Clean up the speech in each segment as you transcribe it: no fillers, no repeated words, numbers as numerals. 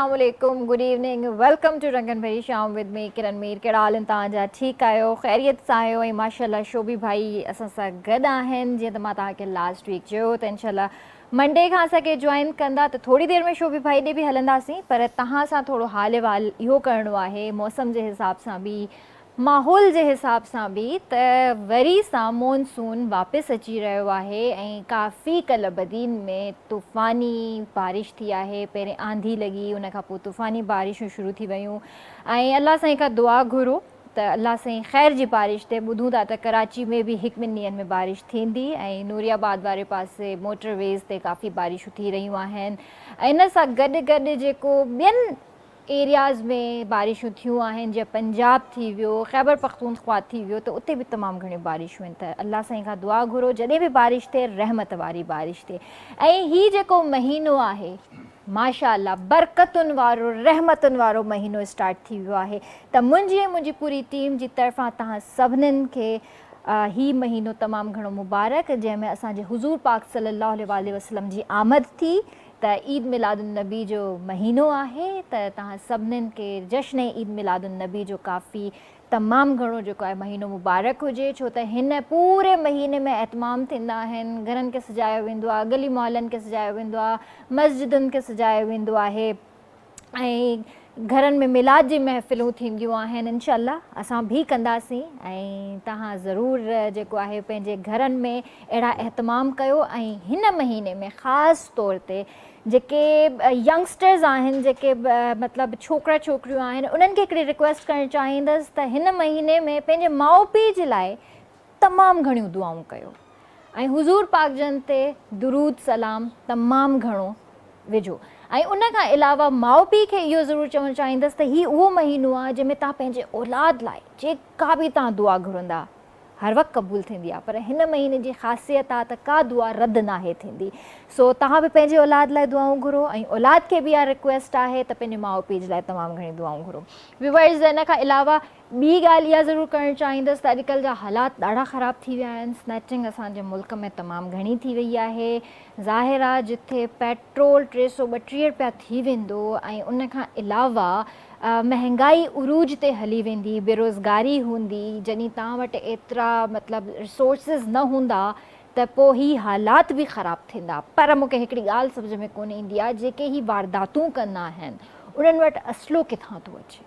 अस्सलाम वालेकुम, good evening, welcome two रंगन भरी शाम विद मी किरण मीर। कहिड़ा हाल आहिनि तव्हांजा? ठीकु आहियो, ख़ैरियत सां आहियो? ऐं माशाल्लाह शोभी भाई असां सां गॾु आहिनि। जीअं त मां तव्हांखे लास्ट वीक चयो त इनशाला मंडे खां असांखे जॉइन कंदा त थोरी देरि में शोभी भाई ॾे बि हलंदासीं, पर तव्हां सां थोरो हाल अहिवाल इहो करिणो आहे मौसम जे हिसाब सां बि, माहौल जे हिसाब सां बि, त वरी सां मॉनसून वापसि अची रहियो आहे ऐं काफ़ी कल्ह बदीन में तूफ़ानी बारिश थी आहे। पहिरें आंधी लॻी, उन खां पोइ तूफ़ानी बारिशूं शुरू थी वियूं ऐं अलाह साईं खां दुआ घुरो त अलाह साईं ख़ैर जी बारिश थिए। ॿुधूं था त कराची में बि 1-2 ॾींहंनि में बारिश थींदी ऐं नूरियाबाद वारे पासे मोटरवेज़ ते काफ़ी बारिशूं थी रहियूं आहिनि। ऐं इन सां गॾु गॾु जेको ॿियनि एरियाज़ में बारिशूं थियूं आहिनि, जीअं पंजाब थी वियो, ख़ैबर पख्तूनख्वा थी वियो, त उते बि तमामु घणियूं बारिशूं आहिनि। त अलाह साईं खां दुआ घुरो जॾहिं बि बारिश थिए रहमत वारी बारिश थिए। ऐं हीउ जेको महीनो आहे माशाअल्लाह बरकतुनि वारो, रहमतुनि वारो महीनो स्टार्ट थी वियो आहे। त मुंहिंजी पूरी टीम जी तरफ़ां तव्हां सभिनीनि खे ही महीनो तमामु घणो मुबारक, जंहिंमें असांजे हुज़ूर पाक सल्लल्लाहु अलैहि वसल्लम जी आमद थी। त ईद मिलादुन्नबी जो महीनो आहे, त तव्हां सभिनीनि खे जश्न ईद मिलादुन्नबी जो काफ़ी तमामु घणो जेको आहे महीनो मुबारक हुजे। छो त हिन पूरे महीने में एतमाम थींदा आहिनि, घरनि खे सजायो वेंदो आहे, गली मोहल्लनि खे सजायो वेंदो आहे, मस्जिदुनि खे सजायो वेंदो आहे ऐं घरनि में मिलाद जी महफ़िलूं थींदियूं आहिनि। इंशाअल्लाह असां बि कंदासीं ऐं तव्हां ज़रूरु जेको आहे पंहिंजे घरनि में अहिड़ा एहतमाम कयो। ऐं हिन महीने में ख़ासि तौर ते जेके यंगस्टर्स आहिनि, जेके मतिलबु छोकिरा छोकिरियूं आहिनि, उन्हनि खे हिकिड़ी रिक्वेस्ट करणु चाहींदसि त हिन महीने में पंहिंजे माउ पीउ जे लाइ तमामु घणियूं दुआऊं कयो ऐं हुज़ूर पाक जन ते दुरूद सलाम तमामु घणो विझो। ऐं उन खां अलावा माउ पीउ खे इहो ज़रूरु चवणु चाहींदसि त हीउ उहो महीनो आहे जंहिंमें तव्हां पंहिंजे औलाद लाइ जेका बि तव्हां दुआ घुरंदा हर वक़्तु क़बूल थींदी आहे, पर हिन महीने जी ख़ासियत आहे त का दुआ रद्द नाहे थींदी। सो तव्हां बि पंहिंजे औलाद लाइ दुआऊं घुरो ऐं औलाद खे बि इहा रिक्वेस्ट आहे त पंहिंजे माउ पीउ जे लाइ तमामु घणी दुआऊं घुरो। व्यूअर्स, इन खां अलावा ॿी ॻाल्हि इहा ज़रूरु करणु चाहींदसि त अॼुकल्ह जा हालात ॾाढा ख़राबु थी विया आहिनि। स्नैचिंग असांजे मुल्क में तमामु घणी थी वई आहे। ज़ाहिर आहे जिथे पेट्रोल 332 रुपया थी वेंदो ऐं उन खां अलावा महांगाई उरूज ते हली वेंदी, बेरोज़गारी हूंदी, जॾहिं तव्हां वटि एतिरा मतिलबु रिसोर्सिस न हूंदा त पोइ ही हालात बि ख़राबु थींदा। पर मूंखे हिकिड़ी ॻाल्हि सम्झ में कोन ईंदी आहे, जेके ही वारदातूं कंदा आहिनि उन्हनि वटि असलो किथां थो अचे?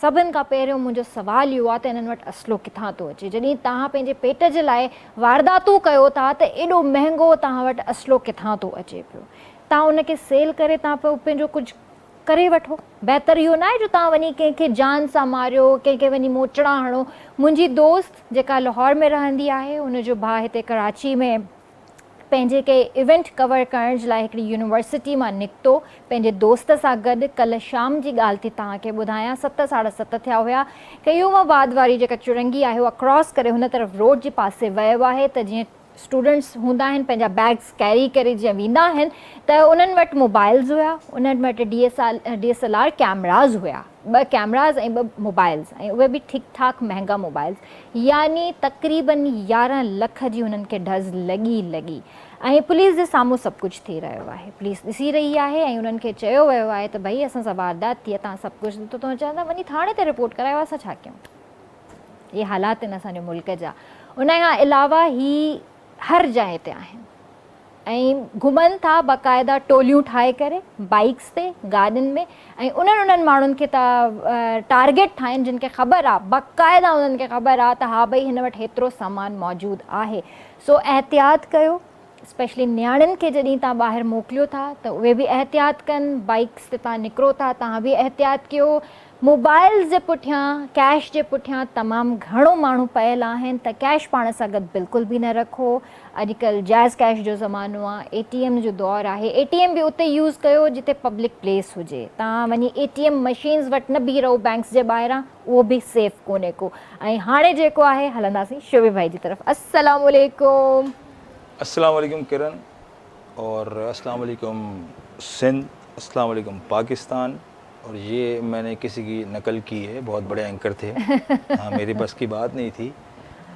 सभिनि खां पहिरियों मुंहिंजो सुवालु इहो आहे त इन्हनि वटि असलो किथां थो अचे? जॾहिं तव्हां पंहिंजे पेट जे लाइ वारदातूं कयो था त एॾो महांगो तव्हां वटि असलो किथां थो अचे पियो? तव्हां उनखे सेल करे तव्हां पोइ पंहिंजो कुझु करे वठो। बहितर इहो न आहे जो तव्हां वञी कंहिंखे जान सां मारियो, कंहिंखे वञी मोचड़ा हणो। मुंहिंजी दोस्त जेका लाहौर में रहंदी आहे, उनजो भाउ हिते कराची में पंहिंजे कंहिं इवेंट कवर करण जे लाइ हिकिड़ी यूनिवर्सिटी मां निकितो पंहिंजे दोस्त सां गॾु। कल्ह शाम जी ॻाल्हि थी तव्हांखे ॿुधायां, 7-7:30 थिया हुया। कयूमाबाद वारी जेका चुरंगी आहे उहा क्रॉस करे हुन तरफ़ रोड जे पासे वियो आहे त जीअं स्टूडेंट्स हूंदा आहिनि पंहिंजा बैग्स कैरी करे जीअं वेंदा आहिनि त उन्हनि वटि मोबाइल्स हुया, उन्हनि वटि DSLR कैमराज़ हुया, 2 कैमराज़ ऐं 2 मोबाइल्स, ऐं उहे बि ठीकु ठाक महांगा मोबाइल्स, यानी तक़रीबन 11 लख जी हुननि खे ढज़ लॻी। ऐं पुलिस जे साम्हूं सभु कुझु थी रहियो आहे, पुलिस ॾिसी रही आहे ऐं उन्हनि खे चयो वियो आहे त भई असां सां वारदात थी आहे, तव्हां सभु कुझु ॾिठो, तव्हां चवंदा वञी थाणे ते रिपोर्ट करायो, असां छा कयूं? इहे हालात आहिनि असांजे मुल्क जा। उन खां अलावा ही हर जाइ ते आहिनि ऐं घुमनि था बाक़ाइदा टोलियूं ठाहे करे बाइक्स ते, गाॾियुनि में, ऐं उन्हनि माण्हुनि खे था टारगेट ठाहिनि जिन खे ख़बर आहे, बाक़ाइदा उन्हनि खे ख़बर आहे त हा भई हिन वटि हेतिरो सामान मौजूदु आहे। सो एहतियात कयो, स्पेशली नियाणियुनि खे जॾहिं तव्हां ॿाहिरि मोकिलियो था त उहे बि एहतियात कनि, बाइक्स ते तव्हां निकिरो था तव्हां बि एहतियात कयो। मोबाइल्स जे पुठियां, कैश जे पुठियां तमामु घणो माण्हू पयल आहिनि, त कैश पाण सां गॾु बिल्कुलु बि न रखो। अॼुकल्ह जाइज़ कैश जो ज़मानो आहे, ATM जो दौरु आहे। ATM बि उते यूज़ कयो जिते पब्लिक प्लेस हुजे। तव्हां वञी ATM मशीन्स वटि न बीह रहो बैंक्स जे ॿाहिरां, उहो बि सेफ कोन्हे को। ऐं हाणे जेको आहे हलंदासीं शोबे भाई जी तरफ़। अस्सलाम वालेकुम। अस्सलाम वालेकुम किरण, और अस्सलाम वालेकुम सिंध, अस्सलाम वालेकुम पाकिस्तान। और ये मैंने किसी की नकल की है, बहुत बड़े एंकर थे। हाँ, मेरी बस की बात नहीं थी।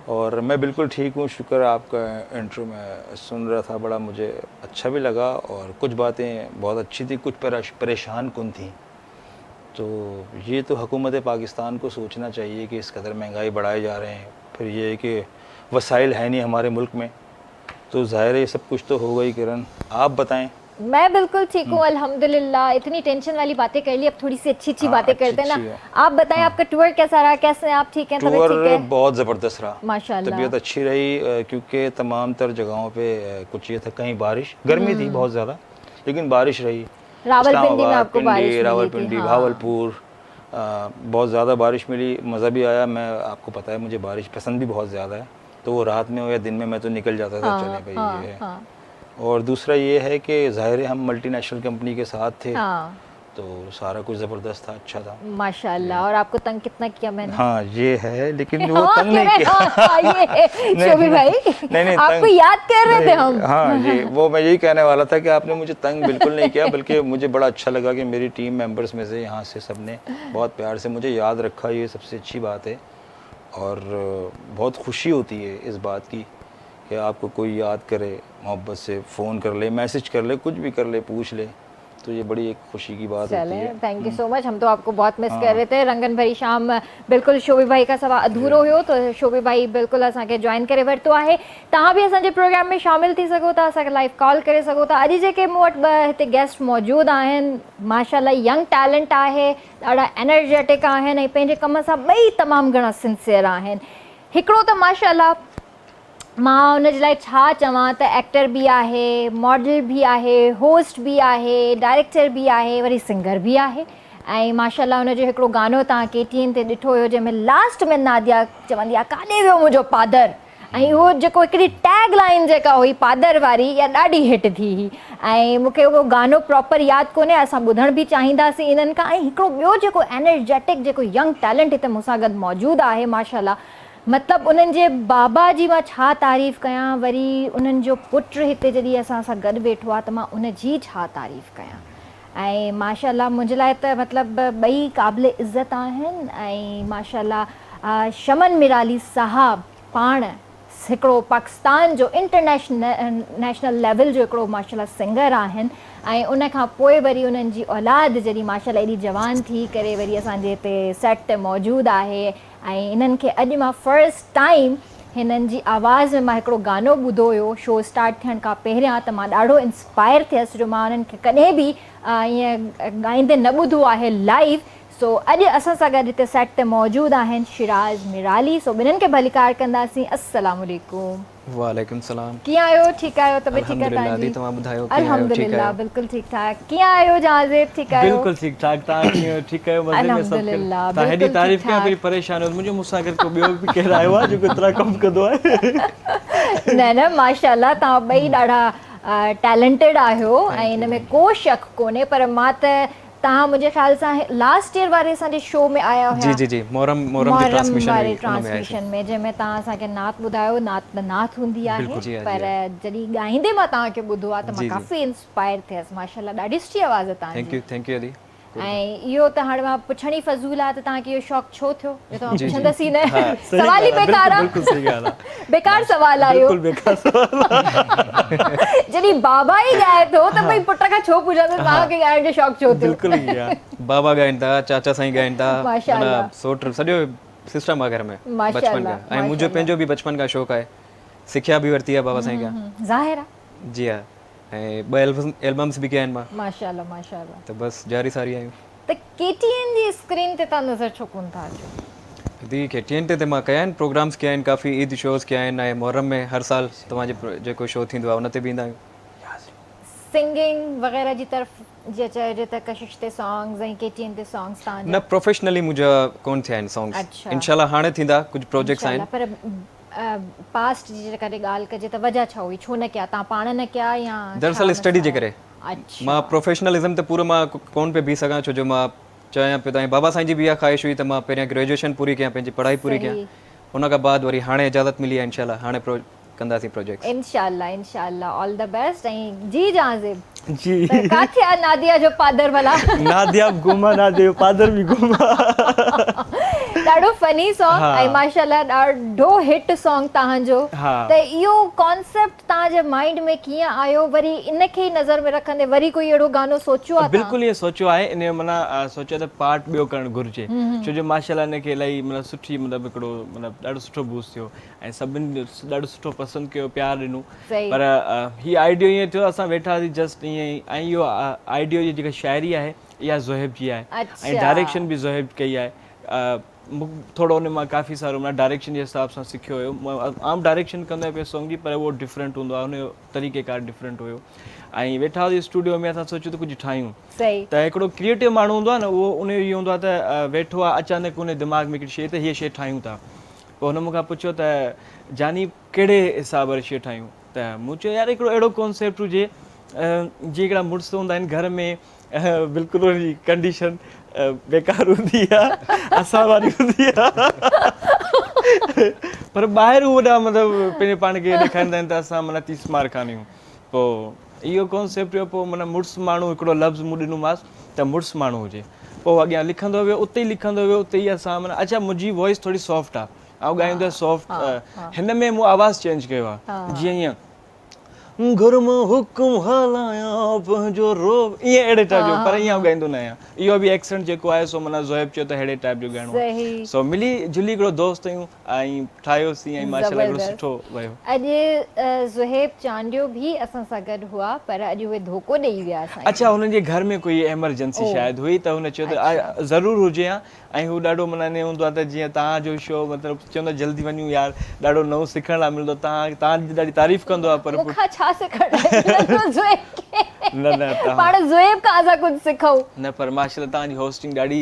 और मैं बिल्कुल ठीक हूँ, शुक्र आपका इंट्रो में सुन रहा था, बड़ा मुझे अच्छा भी लगा और कुछ बातें बहुत अच्छी थी, कुछ परेशान कुन थी। तो ये तो हुकूमत पाकिस्तान को सोचना चाहिए कि इस कदर महंगाई बढ़ाए जा रहे हैं, फिर ये है कि वसाइल है नहीं हमारे मुल्क में, तो ज़ाहिर है ये सब कुछ तो होगा ही। किरण आप बताएं। मैं बिल्कुल ठीक हूँ अल्हम्दुलिल्लाह। इतनी टेंशन वाली बातें कर ली, अब थोड़ी सी अच्छी हाँ, बातें करते हैं अच्छी ना। आप बताएं आपका टूर कैसा रहा, कैसे आप ठीक हैं, तबीयत ठीक टूर है? बहुत ज़बरदस्त रहा, माशाल्लाह। तबीयत अच्छी रही क्योंकि तमाम तर जगहों पे कुछ ये था, कहीं बारिश, गर्मी थी बहुत ज़्यादा लेकिन बारिश रही। रावलपिंडी में आपको बारिश पिंडी, मिली थी? रावलपिंडी, हाँ। भावलपुर, बहुत ज़्यादा बारिश मिली, मज़ा भी आया। मैं आपको पता है मुझे बारिश पसंद भी बहुत ज़्यादा है, तो वो रात में हो या दिन में मैं तो निकल जाता था, चले भाई हाँ, ये है। हाँ। और दूसरा ये है कि ज़ाहिर है हम मल्टीनेशनल कंपनी के साथ थे, हाँ। तो सारा कुछ ज़बरदस्त था, अच्छा था माशाल्लाह। और आपको तंग कितना किया मैंने? हाँ ये है, लेकिन वो हाँ, तंग नहीं किया। ये शोभी भाई नहीं, आपको तंग याद कर रहे थे हम। हाँ ये वो मैं यही कहने वाला था कि आपने मुझे तंग बिल्कुल नहीं किया, बल्कि मुझे बड़ा अच्छा लगा कि मेरी टीम मेंबर्स में से यहाँ से सब ने बहुत प्यार से मुझे याद रखा, ये सबसे अच्छी बात है। और बहुत खुशी होती है इस बात की कि आपको कोई याद करे, मोहब्बत से फ़ोन कर ले, मैसेज कर ले, कुछ भी कर ले, पूछ ले, तो ये बड़ी एक खुशी की बात होती है। Thank you so much. हम तो आपको बहुत मिस कर रहे थे। रंगन भरी शाम बिल्कुल शोभी भाई का सवा अधूरो हुयो, तो शोभी भाई बिल्कुल असांखे जॉइन करे वरितो आहे। तव्हां बि असांजे प्रोग्राम में शामिल थी सघो था, असांखे लाइव कॉल करे सघो था। अॼु जेके मूं वटि ॿ हिते गेस्ट मौजूदु आहिनि, माशाल्लाह यंग टैलेंट आहे, ॾाढा एनर्जेटिक आहिनि ऐं पंहिंजे कम सां ॿई तमामु घणा सिंसियर आहिनि। हिकिड़ो त माशाल्लाह मां हुन जे लाइ छा चवां त एक्टर बि आहे, मॉडल बि आहे, होस्ट बि आहे, डायरेक्टर बि आहे, वरी सिंगर बि आहे। ऐं माशाल्लाह हुनजो हिकिड़ो गानो तव्हां KTN ते ॾिठो हुयो, जंहिंमें लास्ट में नादिया चवंदी आहे काॾे वियो मुंहिंजो पादर, ऐं उहो जेको हिकिड़ी टैग लाइन जेका हुई पादर वारी, इहा ॾाढी हिट थी हुई। ऐं मूंखे उहो गानो प्रॉपर यादि कोन्हे, असां ॿुधण बि चाहींदासीं इन्हनि खां। ऐं हिकिड़ो ॿियो जेको एनर्जेटिक जेको यंग टैलेंट हिते मूंसां गॾु मौजूदु आहे माशाल्लाह, मतिलबु उन्हनि जे बाबा जी मां छा तारीफ़ कयां, वरी उन्हनि जो पुटु हिते जॾहिं असां सां गॾु वेठो आहे त मां उन जी छा तारीफ़ कयां। ऐं माशाल्लाह मुंहिंजे लाइ त मतिलबु ॿई क़ाबिल इज़त आहिनि। ऐं माशाल्लाह शमन मिराली साहब पाण हिकिड़ो पाकिस्तान जो नेशनल लेवल जो हिकिड़ो माशाल्लाह सिंगर आहिनि। ऐं उन खां पोइ वरी उन्हनि जी औलाद जॾहिं माशाल्लाह एॾी जवान थी करे वरी असांजे हिते सेट ते मौजूदु आहे। ऐं इन्हनि खे अॼु मां फर्स्ट टाइम हिननि जी आवाज़ में मां हिकिड़ो गानो ॿुधो हुयो शो स्टार्ट थियण खां पहिरियां, त मां ॾाढो इंस्पायर थियसि, जो मां उन्हनि खे कॾहिं बि ईअं ॻाईंदे न ॿुधो आहे लाइव। सो अॼु असां सां गॾु हिते सेट ते मौजूदु आहिनि शिराज मिराली। सो ॿिन्हिनि खे भलीकार कंदासीं। अस्सलाम वालेकुम। वालेकुम सलाम। कीअं आहियो? ठीकु आहियो? तबियत ठीकु आहे तव्हांजी? तव्हां ॿुधायो कीअं आहियो? अल्हम्दुलिल्लाह बिल्कुलु ठीकु ठाक। कीअं आहियो जाज़िब? ठीकु आहियो? बिल्कुल ठीक ठाक। तव्हां कीअं? ठीकु आहियो? मज़े में? सब अल्हम्दुलिल्लाह तव्हां हेॾी बिल्कुलु तारीफ़ ठीकु कयां ठाक। कोई परेशान हो, मुंहिंजो मूंसां गॾु को ॿियो बि केरु आयो आहे जेको एतिरा कमु कंदो आहे? न माशाल्लाह तव्हां ॿई ॾाढा टैलेंटेड आहियो ऐं इन में को शक कोन्हे। पर मां त तव्हां मुंहिंजे ख़्याल सां लास्ट ईयर वारे असांजे शो में आया हुया। जी जी मोहरम वारे ट्रांसमिशन ट्रांसमिशन में, जंहिंमें तव्हां असांखे नात ॿुधायो। नात त नात हूंदी आहे, बिल्कुलु, जी, पर जॾहिं ॻाईंदे मां तव्हांखे ॿुधो आहे त मां जी, जी। काफ़ी इंस्पायर थियसि। माशाल्लाह ॾाढी सुठी आवाज़ आहे थैंक यू तव्हांजी। अदी। ऐं इहो त हाणे मां पुछण ई फज़ूल आहे त तव्हांखे इहो शौक़ु छो थियो? इहो त मां जी, जी। पुछंदसि ई न, हाँ, सही सवाल ई ॻाल्हि आहे, बेकार आहे। बिल्कुलु सही ॻाल्हि आहे। बेकार सवाल आहे इहो। बिल्कुलु बेकार सवाल। जॾहिं बाबा ई ॻाए थो त भई पुट खां छो पुछंदसि तव्हांखे ॻाइण जो शौक़ु छो थियो? बिल्कुलु ई आहे। बाबा ॻाइनि था, चाचा साईं ॻाइनि था, माशाल्लाह। सोट सॼो सिस्टम आहे घर में माशाल्लाह, बचपन खां। ऐं मुंहिंजो पंहिंजो बि बचपन खां शौक़ु आहे, सिखिया बि वरिती आहे बाबा साईं खां। ज़ाहिर आहे। जी हाँ। ऐं 2 एल्बम्स बि कया आहिनि मां, माशाल्लाह माशाल्लाह। त बस जारी सारी आहियूं। त KTN जी स्क्रीन ते तव्हां नज़र छो कोन था अचो? दी KTN ते मां कया आहिनि, प्रोग्राम्स कया आहिनि, काफ़ी ईद शोज़ कया आहिनि। ऐं मुहर्रम में हर साल तव्हांजे जेको शो थींदो आहे उन ते बि ईंदा आहियूं। सिंगिंग वग़ैरह जी तरफ़ जे चइजे त कशिश ते सॉन्ग्स ऐं KTN ते सॉन्ग्स तव्हांजा? न प्रोफेशनली मुंहिंजा कोन थिया आहिनि सॉन्ग्स। अच्छा। इंशाल्लाह हाणे थींदा, कुझु प्रोजेक्ट्स आहिनि। पर पास्ट जी कॾहिं ॻाल्हि कजे त वजह छा हुई, छो न कया तव्हां? पाण न कया या दरअसल स्टडी जे करे। अच्छा। मां प्रोफेशनलिज्म त पूरो मां कोन पे बीह सघां, छो जो मां चाहियां पियो त बाबा साईं जी बि इहा ख़्वाहिश हुई त मां पहिरियां ग्रेजुएशन पूरी कयां, पंहिंजी पढ़ाई पूरी कयां। उन खां बाद वरी हाणे इजाज़त मिली आहे, इंशाल्लाह हाणे कंदासीं प्रोजेक्ट। इंशाल्लाह इंशाल्लाह ऑल द बेस्ट। ऐं जी जाज़िब जी। काथे आहे नादिया जो पादर भला? नादिया गुमा, नादिया पादर बि गुमा। ॾाढो फनी सॉन्ग ऐं माशाल्लाह ॾाढो हिट सॉन्ग तव्हांजो त इहो कॉन्सेप्ट तव्हांजे माइंड में कीअं आयो वरी इनखे ई नज़र में रखंदे वरी कोई अहिड़ो गानो सोचियो आहे बिल्कुलु इहो सोचियो आहे इन जो माना सोचियो त पार्ट ॿियो करणु घुरिजे छो जो माशाल्लाह इनखे इलाही मतिलबु सुठी मतिलबु हिकिड़ो मतिलबु ॾाढो सुठो बूस्ट थियो ऐं सभिनी ॾाढो सुठो पसंदि कयो प्यारु ॾिनो पर हीअ आइडियो ईअं थियो असां वेठा हुआसीं जस्ट ईअं ई ऐं इहो आइडियो जी जेका शाइरी आहे इहा ज़ोहेब जी आहे ऐं डायरेक्शन बि ज़ोहेब कई आहे थोरो उन मां काफ़ी सारो मां डायरेक्शन जे हिसाब सां सिखियो हुयो मां आम डायरेक्शन कंदो आहियां पियो सॉन्ग जी पर उहो डिफरेंट हूंदो आहे हुनजो तरीक़ेकार डिफरेंट हुयो ऐं वेठा हुआसीं स्टूडियो में असां सोचियो त कुझु ठाहियूं त हिकिड़ो क्रिएटिव माण्हू हूंदो आहे न उहो उन जो इहो हूंदो आहे त वेठो आहे अचानक उन दिमाग़ में हिकिड़ी शइ त हीअ शइ ठाहियूं था पोइ हुन मूंखां पुछियो त जानी कहिड़े हिसाब वारी शइ ठाहियूं त मूं चयो यार हिकिड़ो अहिड़ो कॉन्सेप्ट हुजे जीअं हिकिड़ा मुड़ुस हूंदा आहिनि घर में बिल्कुलु हुनजी कंडीशन बेकार हूंदी आहे असां वारी हूंदी आहे पर ॿाहिरि वॾा मतिलबु पंहिंजे पाण खे ॾेखारींदा आहिनि त असां माना 30 मार कान्हियूं पोइ इहो कॉन्सेप्ट हुयो पोइ माना मुड़ुस माण्हू हिकिड़ो लफ़्ज़ मूं ॾिनोमांसि त मुड़ुस माण्हू हुजे पोइ अॻियां लिखंदो वियो उते ई लिखंदो वियो उते ई असां माना अच्छा मुंहिंजी वॉइस थोरी सॉफ्ट आहे ऐं ॻाईंदो आहे सॉफ्ट हिन में मूं आवाज़ु चेंज कयो आहे जीअं ईअं घर मां हुकुम हलायां पंहिंजो रोब ईअं अहिड़े टाइप जो पर ईअं ॻाईंदो न आहियां इहो बि एक्सेंट जेको आहे सो माना ज़ोहेब चयो त अहिड़े टाइप जो ॻाइणो आहे सो मिली जुली हिकिड़ो दोस्त आहियूं ऐं ठाहियोसीं ऐं माशाल्लाह हिकिड़ो सुठो वियो अॼु ज़ोहेब चांडियो बि असां सां गॾु हुआ पर अॼु उहे धोखो ॾेई विया अच्छा हुननि जे घर में कोई एमरजेंसी शायदि हुई त हुन चयो त ज़रूरु हुजे हा ऐं हू ॾाढो माना ईअं हूंदो आहे त जीअं तव्हांजो शो मतिलबु चवंदो जल्दी वञूं यार ॾाढो नओं सिखण लाइ मिलंदो तव्हांजी ॾाढी तारीफ़ कंदो आहे पर न पर माशाल्लाह तव्हांजी होस्टिंग ॾाढी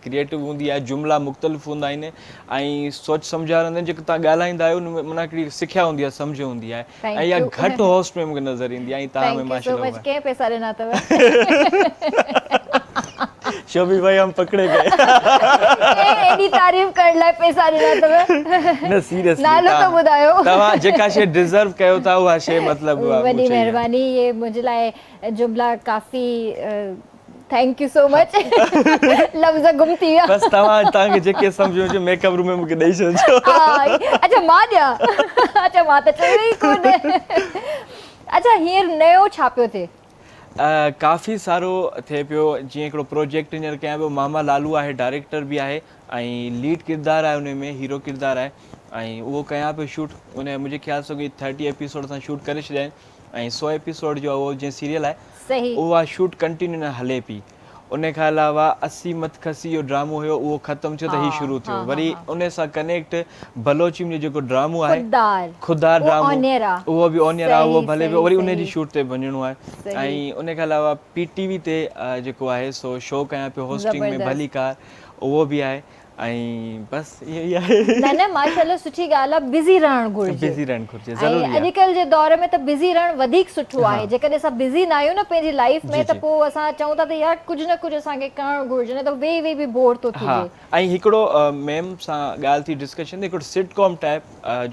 क्रिएटिव हूंदी आहे जुमिला मुख़्तलिफ़ हूंदा आहिनि ऐं सोच सम्झ वारा जेको तव्हां ॻाल्हाईंदा आहियो हुन में माना हिकिड़ी सिखिया हूंदी आहे सम्झ हूंदी आहे ऐं इहा घटि होस्ट में मूंखे नज़र ईंदी आहे ऐं तव्हां में माशाल्लाह शोभी भाई हम पकड़े गए एडी तारीफ कर लाइ पैसा ॾिना अथव न सीरियसली नालो त ॿुधायो तव्हां जेका शइ डिज़र्व कयो था उहा शइ मतिलबु वॾी महिरबानी ये मुंहिंजे लाइ जुमिला काफ़ी थैंक यू सो मच लफ़्ज़ गुम थी विया बस तव्हांखे जेके सम्झो हुजे मेकअप रूम में मूंखे ॾेई छॾिजो अच्छा मां ॾियां अच्छा मां त चयो ई कोन अच्छा हींअर नयो छा पियो थिए काफ़ी सारो थिए पियो जीअं हिकिड़ो प्रोजेक्ट हींअर कयां पियो मामा लालू आहे डायरेक्टर बि आहे ऐं लीड किरदारु आहे हुन में हीरो किरदारु आहे ऐं उहो कयां पियो शूट उन मुंहिंजे ख़्याल सां 30 एपिसोड असां शूट करे छॾिया आहिनि ऐं 100 एपिसोड जो उहो जीअं सीरियल आहे उहा शूट कंटिन्यू न हले पई उन खां अलावा 80 मत खसी जो ड्रामो हुयो उहो ख़तमु थियो त हीउ शुरू थियो वरी उन सां कनेक्ट बलोची में जेको ड्रामो आहे खुदार ड्रामो उहो बि ऑनियर आहे उहो भले पियो वरी उन जी शूट ते वञिणो आहे ऐं उन खां अलावा PTV ते जेको आहे सो शो कयां पियो होस्टिंग में भली कार उहो बि आहे ऐं बसि इहो ई आहे न माशाल्लाह सुठी ॻाल्हि आहे बिज़ी रहणु घुरिजे ज़रूरी आहे अॼुकल्ह जे दौर में त बिज़ी रहणु वधीक सुठो आहे जेकॾहिं असां बिज़ी न आहियूं न पंहिंजी लाइफ में त पोइ असां चऊं था त यार कुझु न कुझु असांखे करणु घुरिजे न त वेही बि बोर थो थिए ऐं हिकिड़ो मैम सां ॻाल्हि थी डिस्कशन हिकिड़ो सिटकॉम टाइप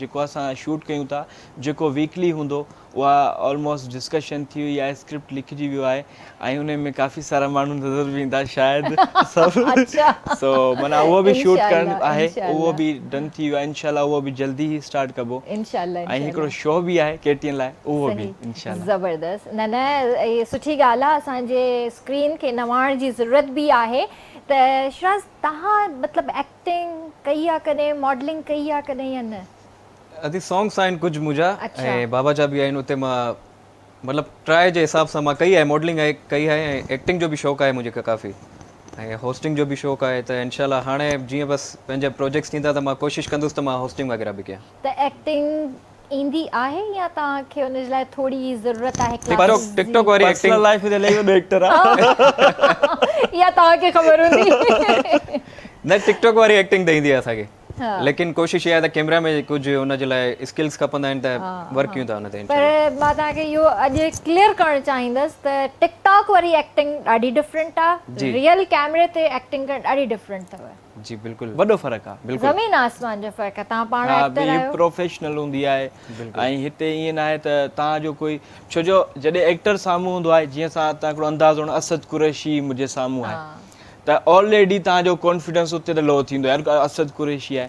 जेको असां शूट कयूं था जेको वीकली हूंदो उहा ऑलमोस्ट डिस्कशन थी वई आहे स्क्रिप्ट लिखिजी वियो आहे ऐं उन में काफ़ी सारा माण्हू नज़र बि ईंदा शायदि सभु सो माना उहो बि शूट करणु आहे उहो बि डन थी वियो आहे इंशाल्लाह उहो बि जल्दी ई स्टार्ट कबो इंशाल्लाह ऐं हिकिड़ो शो बि आहे KTN लाइ उहो बि इंशाल्लाह ज़बरदस्त न इहे सुठी ॻाल्हि आहे असांजे स्क्रीन खे नवाइण जी ज़रूरत बि आहे त शिराज़ तव्हां मतिलबु एक्टिंग कई आहे कॾहिं मॉडलिंग कई आहे कॾहिं या न अदी सॉन्ग्स आहिनि कुझु मुंहिंजा ऐं बाबा जा बि आहिनि उते मां मतिलबु ट्राई जे हिसाब सां मां कई आहे मॉडलिंग आहे कई आहे ऐं एक्टिंग जो बि शौक़ु आहे मुंहिंजे काफ़ी ऐं होस्टिंग जो बि शौक़ु आहे त इंशाल्लाह हाणे जीअं बसि पंहिंजा प्रोजेक्ट्स थींदा त मां कोशिशि कंदुसि त मां होस्टिंग वग़ैरह बि कयां त एक्टिंग ईंदी आहे या तव्हांखे हुन जे लाइ थोरी ज़रूरत आहे टिकटॉक वारी एक्टिंग लाइफ जे लाइ वॾो एक्टर आहे या तव्हांखे ख़बर हूंदी न टिकटॉक वारी एक्टिंग त ईंदी आहे असांखे लेकिन कोशिश इहा आहे त कैमरा में कुझु हुन जे लाइ स्किल्स खपंदा आहिनि त वर्क कयूं था हुन ते पर मां तव्हांखे इहो अॼु क्लियर करणु चाहींदसि त टिकटॉक वारी एक्टिंग ॾाढी डिफरेंट आहे रियल कैमरे ते एक्टिंग करणु ॾाढी डिफरेंट अथव जी बिल्कुलु वॾो फ़र्क़ु आहे बिल्कुलु ज़मीन आसमान जो फ़र्क़ु आहे तव्हां पाण एक्टर आहियो प्रोफेशनल हूंदी आहे ऐं हिते ईअं न आहे त तव्हांजो कोई छो जो जॾहिं एक्टर साम्हूं हूंदो आहे जीअं असां तव्हां हिकिड़ो अंदाज़ो असद कुरैशी मुंहिंजे साम्हूं आहे त त ऑलरेडी तव्हांजो कॉन्फिडेंस उते त लो थींदो यार असद कुरैशी आहे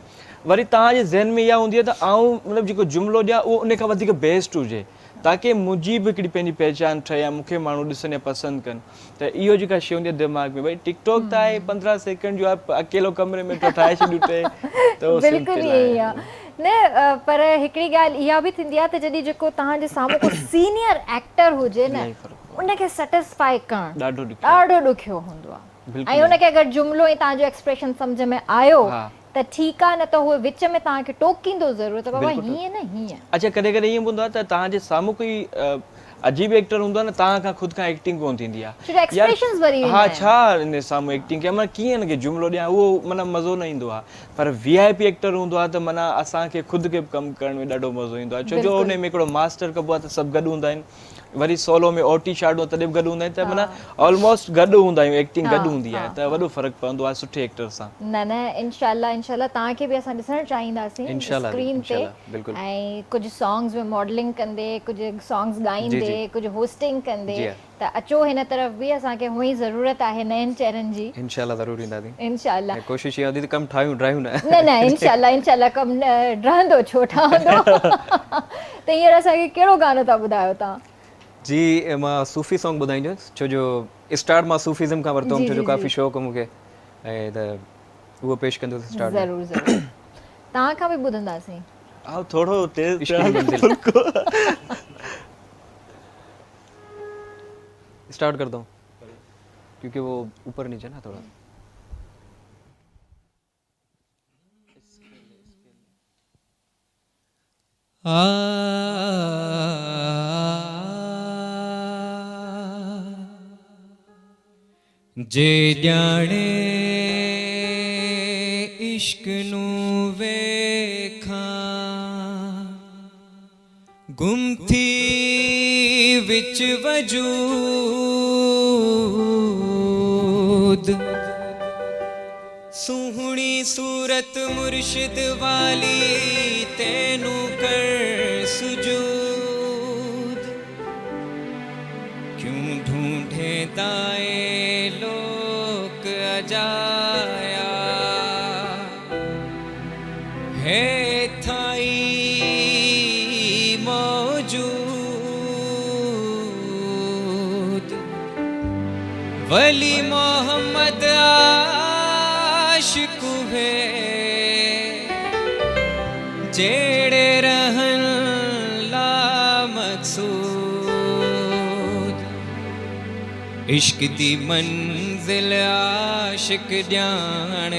वरी तव्हांजे ज़हन में इहा हूंदी आहे त आउं मतिलबु जेको जुमिलो ॾियां उहो उन खां वधीक बेस्ट हुजे ताकी मुंहिंजी बि हिकिड़ी पंहिंजी पहचान ठहे या मूंखे माण्हू ॾिसनि या पसंदि कनि त इहो जेका शइ हूंदी आहे दिमाग़ में भई टिकटॉक त आहे 15 सेकंड जो आहे अकेलो कमरे में ठाहे छॾियो त उहो बिल्कुलु ईअं ई आहे न पर हिकिड़ी ॻाल्हि इहा बि थींदी आहे त जॾहिं जेको तव्हांजे साम्हूं को सीनियर एक्टर हुजे न उनखे सेटिस्फाई करणु ॾाढो ॾुखियो हूंदो आहे ऐं उनखे अगरि जुमिलो ऐं तव्हांजो एक्सप्रेशन सम्झ में आयो त ठीकु आहे न त उहो विच में तव्हांखे टोकींदो ज़रूरु त बाबा हीअं न हीअं अच्छा कॾहिं कॾहिं ईअं हूंदो आहे त तव्हांजे साम्हूं कोई अजीब एक्टर हूंदो आहे न तव्हां खां ख़ुदि खां एक्टिंग कोन थींदी आहे हा छा इन साम्हूं एक्टिंग कयां माना कीअं हिनखे जुमिलो ॾियां उहो माना मज़ो न ईंदो आहे पर VIP एक्टर हूंदो आहे त माना असांखे ख़ुदि खे कमु करण में ॾाढो मज़ो ईंदो आहे छो जो उन में हिकिड़ो मास्टर कबो आहे त सभु गॾु हूंदा आहिनि वरी सोलो में OT शाडो तॾहिं बि गॾु हूंदा आहिनि त माना ऑलमोस्ट गॾु हूंदा आहियूं एक्टिंग गॾु हूंदी आहे त वॾो फ़र्क़ु पवंदो आहे सुठे एक्टर सां न इंशाल्लाह तव्हांखे बि असां ॾिसणु चाहींदासीं स्क्रीन ते ऐं कुझु सॉन्ग्स में मॉडलिंग कंदे कुझु सॉन्ग्स ॻाईंदे कुझु होस्टिंग कंदे त अचो हिन तरफ़ बि असांखे हुई ज़रूरत आहे नयनि चेहरनि जी इंशाल्लाह ज़रूर ईंदासीं इंशाल्लाह कोशिश इहा हूंदी त कमु ठाहियूं ड्राइयूं न इंशाल्लाह कमु रहंदो छो ठहंदो त हींअर असांखे कहिड़ो गानो था ॿुधायो तव्हां जी मां सूफ़ी सॉन्ग ॿुधाईंदुसि छो जो स्टार्ट मां सूफ़िज़म खां वरितो छो जो काफ़ी शौक़ु मूंखे ऐं त उहो पेश कंदुसि स्टार्ट ज़रूरु तव्हां खां बि ॿुधंदासीं आओ थोड़ो तेज स्टार्ट करता हूँ क्योंकि वो ऊपर नीचे ना थोड़ा जे जाने इश्क नू वेखा गुम थी विच वजूद सुहणी सूरत मुर्शिद वाली तेनू कर सुजूद क्यों ढूंढे दाए लोक अजाया है थाई मौजूद वली मोहम्मद आशिक है जेड़े रहन ला मकसूद इश्क दी मंजिल आशिक ॼाण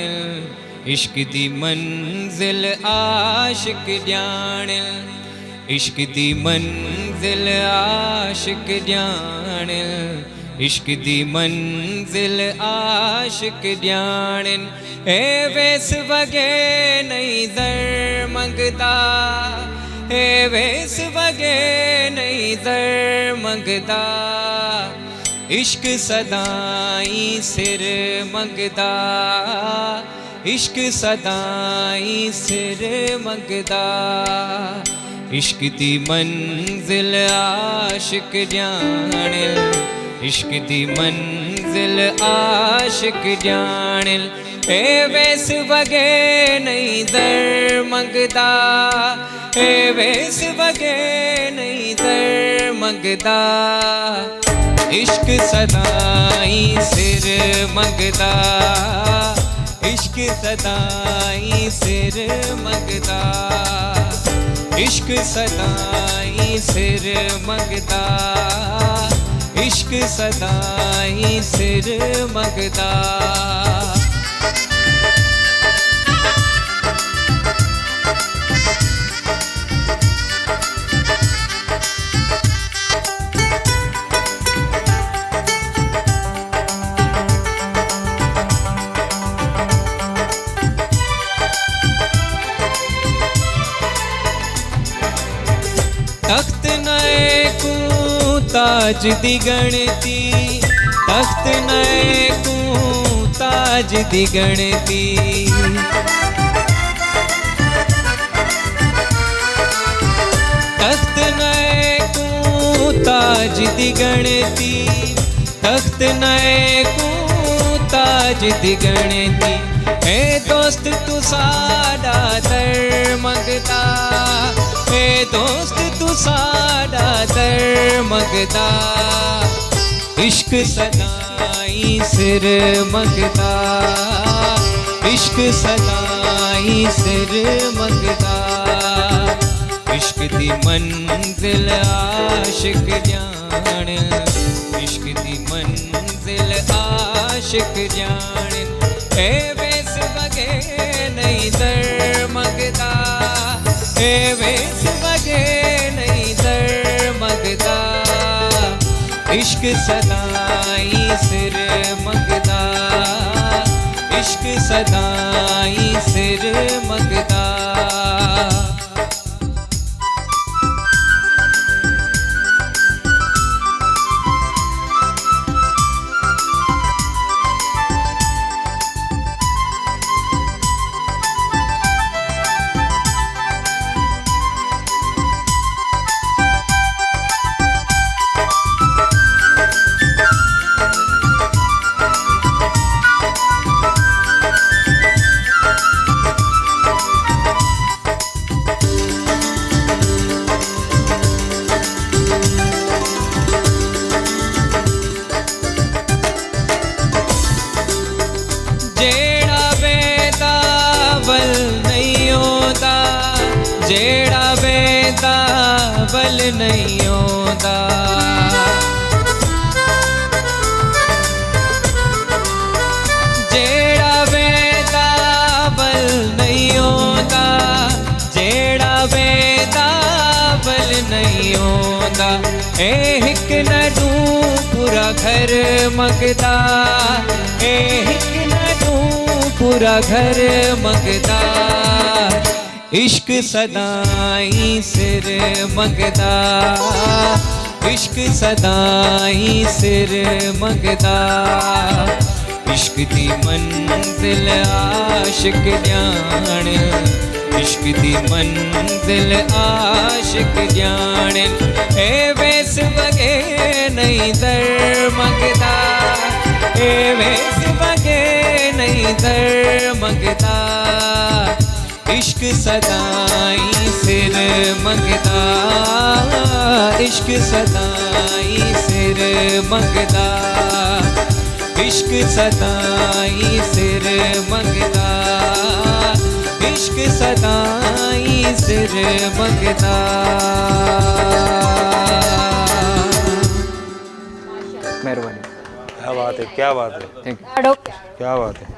इश्क दी मंजिल आशिक ॼाण इश्क दी मंजिल आशिक ॼाण इश्क दी मंजिल आशिक ॼाण ए वेस वगे नहीं दर मंगदा ए वेस वगे नहीं दर मंगदा इश्क सदाई सिर मंगदा इश्क सदाई सिर मंगदा इश्क दी मंजिल आशिक ॼाण इश्क दी मंजिल आशिक ॼाण ए वेस वगे नहीं दर मंगदा ए वेस वगे नहीं दर मंगदा इश्क सदाई सिर मंगदा इश्क सदाई सिर मंगदा इश्क सदाई सिर मंगदा इश्क सदाई सिर मंगदा तख्त नए को ताज दी गणती तख्त नए को ताज दी गणती तख्त नए को ताज दी गणती तख्त नए को जिति गणती हे दोस्त तू साडा दर मंगता हे दोस्त तू साडा दर मंगता इश्क सदाई सिर मंगता इश्क सदाई सिर मंगता इश्क दी मंजिल आशिक जान इश्क दी मंजिल आशिक जान ए वेस वगे नहीं दर मंगता ए वेस वगे नहीं दर मंगता इश्क सदाई सिर मंगता इश्क सदाई सिर मंगता जेड़ा बेदावल नहीं होता जेड़ा बेदावल नहीं होता जेड़ा बेदावल नहीं होता जेड़ा बेदावल नहीं होता ए हिक नडू पूरा घर मंगता ए हिक पूरा घर मंगता इश्क सदाई सिर मंगता इश्क सदाई सिर मंगता इश्क दी मंजिल आशिक जान इश्क दी मंजिल आशिक जान ए वेस वगे नहीं दर मंगता ए वेस वगे नहीं दर मंगता इश्क सदाई सिर मंगता इश्क सदाई सिर मंगता इश्क सदाई सिर मंगता इश्क सदाई सिर मंगता मेहरबानी क्या बात है क्या बात है थैंक यू ॾाढो क्या बात है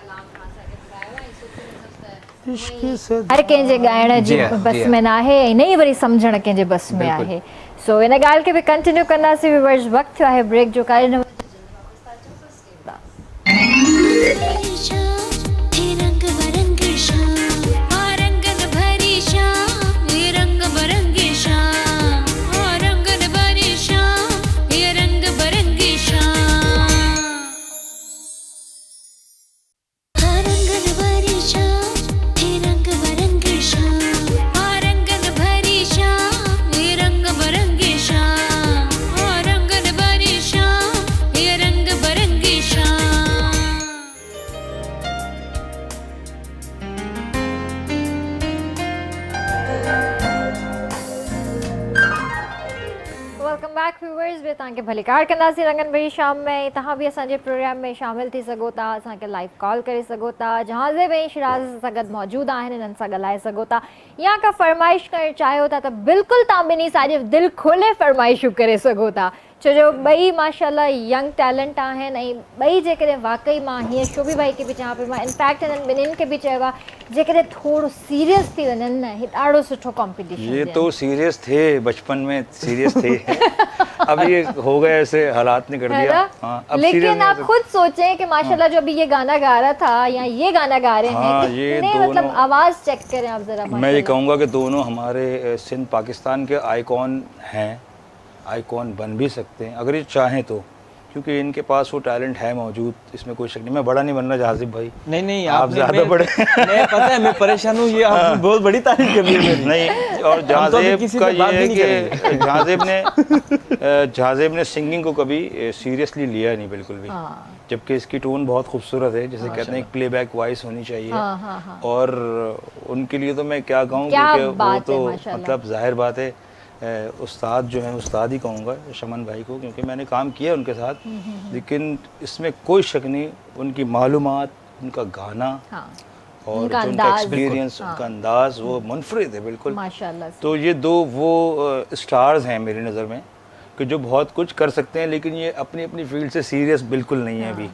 हर कंहिंजे ॻाइण जी जी हाँ, बस जी हाँ। में न आहे ऐं न ई वरी सम्झण कंहिंजे बस में बिल्कुलु। आहे सो इन ॻाल्हि खे बि कंटिन्यू कंदासीं व्यूअर्स वक़्तु थियो आहे ब्रेक जो करे न हे रंग बरंग शाम आ रंगन भरी शाम हे रंग बरंगी शाम आ रंगन भरी शाम हे रंग बरंगी शाम आ रंगन भरी शाम हे रंग बरंगी शाम आ रंगन भरी शाम हे रंग बरंगी शाम आ रंगन भरी शाम हे रंग बरंगी शाम वेलकम बैक व्यूअर्स बि तव्हांखे भली कार कंदासीं रंगन भरी शाम में तव्हां बि असांजे प्रोग्राम में शामिल थी सघो था असांखे लाइव कॉल करे सघो था जहाज़े में शिराज़ सां गॾु मौजूदु आहिनि हिननि सां ॻाल्हाए सघो था या का फरमाइश करणु चाहियो था त बिल्कुलु तव्हां ॿिन्ही साॼे दिलि खोले फरमाइशूं करे सघो था छो जो ॿई माशाल्लाह यंग टैलेंट आहिनि ऐं ॿई जेकॾहिं वाक़ई मां हीअं शोभी भाई खे बि चवां पई मां इनफैक्ट हिननि ॿिन्हिनि खे बि चयो आहे जेकॾहिं थोरो सीरियस थी वञनि न ही ॾाढो सुठो कॉम्पिटिशन ये तो सीरियस थे बचपन में सीरियस थे अब ये हो गए ऐसे हालात ने कर है दिया ना? हाँ अब लेकिन serious आप नहीं खुद सोचें कि माशाल्लाह जो अभी ये गाना गा रहा था या ये गाना गा रहे हाँ, हैं ये कितने मतलब दोनों- आवाज चेक करें आप जरा मैं ये कहूँगा कि दोनों हमारे सिंध पाकिस्तान के आइकॉन हैं आइकॉन बन भी सकते हैं अगर ये चाहें तो क्योंकि इनके पास वो टैलेंट है मौजूद इसमें कोई शक नहीं मैं बड़ा नहीं बनना जाजिब भाई नहीं आप आपने- ज़्यादा मैं- बड़े मैं पता है मैं परेशान हूँ ये आपने बहुत बड़ी तारीफ कर दी है मेरी। नहीं और हम तो अभी जाजेब किसी का से ये बात है भी नहीं कि जाजेब ने सिंगिंग को कभी सीरियसली लिया नहीं बिल्कुल भी हाँ जबकि इसकी टोन बहुत खूबसूरत है, जैसे कहते हैं प्लेबैक वॉइस होनी चाहिए। हाँ। और उनके लिए तो मैं क्या कहूँ, क्या क्योंकि वो बात है, तो माशाल्लाह। मतलब जाहिर बात है उस्ताद जो हैं, उस्ताद ही कहूँगा शमन भाई को, क्योंकि मैंने काम किया उनके साथ। लेकिन इसमें कोई शक नहीं, उनकी मालूमात, उनका गाना हाँ, और उनका जो उनका अंदाज, एक्सपीरियंस, हाँ। उनका अंदाज वो मुनफरिद है बिल्कुल। माशाल्लाह से। तो ये दो वो स्टार्स हैं मेरी नज़र में कि जो बहुत कुछ कर सकते हैं, लेकिन ये अपनी अपनी फील्ड से सीरियस बिल्कुल नहीं है अभी।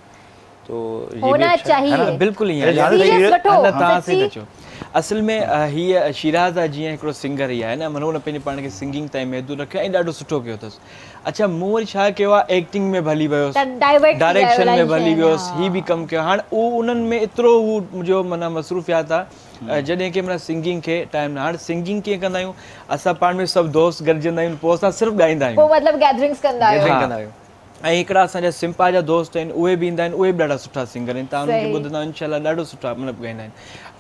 तो ये भी होना अच्छा है। चाहिए। है ना, बिल्कुल ईअं जहाँ तक Serious वठो, अञा तव्हां सच्ची। सही था चओ। असल में हीअ शिराज़ आहे जीअं हिकिड़ो सिंगर ई आहे न, माना हुन पंहिंजे पाण खे सिंगिंग ताईं महदूद रखियो ऐं ॾाढो सुठो कयो अथसि। अच्छा मूं वरी छा कयो आहे, एक्टिंग में भली वियोसि, त divert थी वियो डायरेक्शन में इलाही भली शयुनि, वियोसि, हा। ही बि कमु कयो। हाणे उहो उन्हनि में एतिरो हू मुंहिंजो माना मसरूफ़ियात आहे, जॾहिं की माना सिंगिंग खे टाइम न। हाणे सिंगिंग कीअं कंदा आहियूं असां पाण में सभु दोस्त गॾिजंदा आहियूं, पोइ असां सिर्फ़ु ॻाईंदा आहियूं। पोइ मतिलबु गैदरिंग्स कंदा आहियो। गैदरिंग कंदा आहियो। ऐं हिकिड़ा असांजा सिंपा जा दोस्त आहिनि, उहे बि ईंदा आहिनि, उहे बि ॾाढा सुठा सिंगर आहिनि, तव्हां उन्हनि खे सही। ॿुधंदा आहियो इंशाल्लाह ॾाढो सुठा मतिलबु ॻाईंदा आहिनि।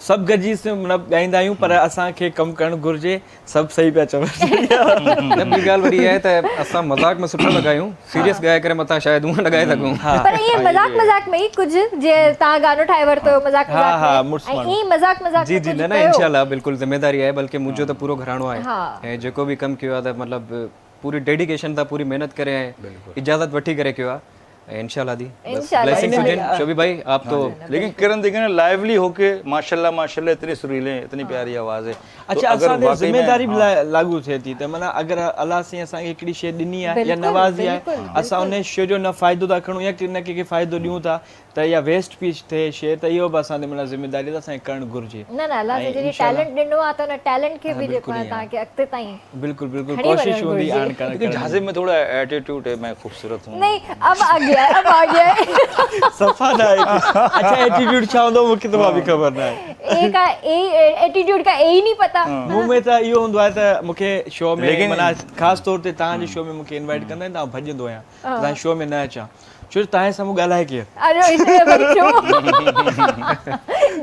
सभु गॾिजी मतिलबु ॻाईंदा आहियूं, पर असांखे कमु करणु घुरिजे, सभु सही पिया चवनि। न ॿी ॻाल्हि वरी इहा आहे त असां मज़ाक में सुठो लॻायूं, सीरियस ॻाए करे मथां शायदि हूअं लॻाए सघूं। पर ईअं मज़ाक में ई कुझु जीअं तव्हां गानो ठाहे वरितो मज़ाक हा, में, मुड़ुस ऐं माण्हू। ईअं मज़ाक में जी जी, कुझु न कयो। इंशाल्लाह बिल्कुलु ज़िम्मेदारी आहे, बल्कि मुंहिंजो त पूरो घराणो आहे हा। ऐं जेको बि कमु कयो आहे त मतिलबु पूरी डेडिकेशन सां, पूरी महिनत करे ऐं इजाज़त वठी करे कयो आहे। ऐं इंशाल्लाह दी इंशाल्लाह। ब्लेसिंग्स हुजनि। शोभी भाई आप तो लेकिन किरण देखे ना लाइवली होके माशाल्लाह माशाल्लाह इतनी सुरीले, इतनी प्यारी आवाज़ है। अच्छा तो अगर असां ते वाकई में ज़िम्मेदारी बि हाँ, लागू थिए थी त माना अगरि अलाह साईं असांखे हिकिड़ी शइ ॾिनी आहे या बिल्कुलु, नवाज़ी आहे, बिल्कुलु, असां उन शइ जो न फ़ाइदो था खणूं या न कंहिंखे फ़ाइदो ॾियूं था, त इहा वेस्ट पीस थिए शइ, त इहो बि असांजे माना ज़िम्मेदारी त असांखे करणु घुरिजे। न अलाह ऐं से जॾहिं इंशाल्लाह- टैलेंट ॾिनो आहे त हुन टैलेंट खे बि जेको बिल्कुलु आहे ईअं तव्हांखे अॻिते ताईं बिल्कुल बिल्कुल खड़ी कोशिश वञणु हूंदी घुरिजे। आण करण लेकिन झांसे में थोड़ा एटीट्यूड है, मैं खूबसूरत हूँ। नहीं अब आ गया है, अब आ गया है। सफ़ा न आहे। अच्छा एटीट्यूड छा हूंदो मूंखे त मां बि ख़बर न आहे। ए का ए एटीट्यूड का ए ही नहीं पता। मूं में त इहो हूंदो आहे त मूंखे शो में लेकिन- माना ख़ासि तौर ते तव्हांजे शो में मूंखे इनवाइट कंदा आहिनि त आउं भॼंदो आहियां, तव्हांजे शो में न अचां, छो जो तव्हांजे साम्हूं ॻाल्हाए केरु। अरे इसलिए भाई शो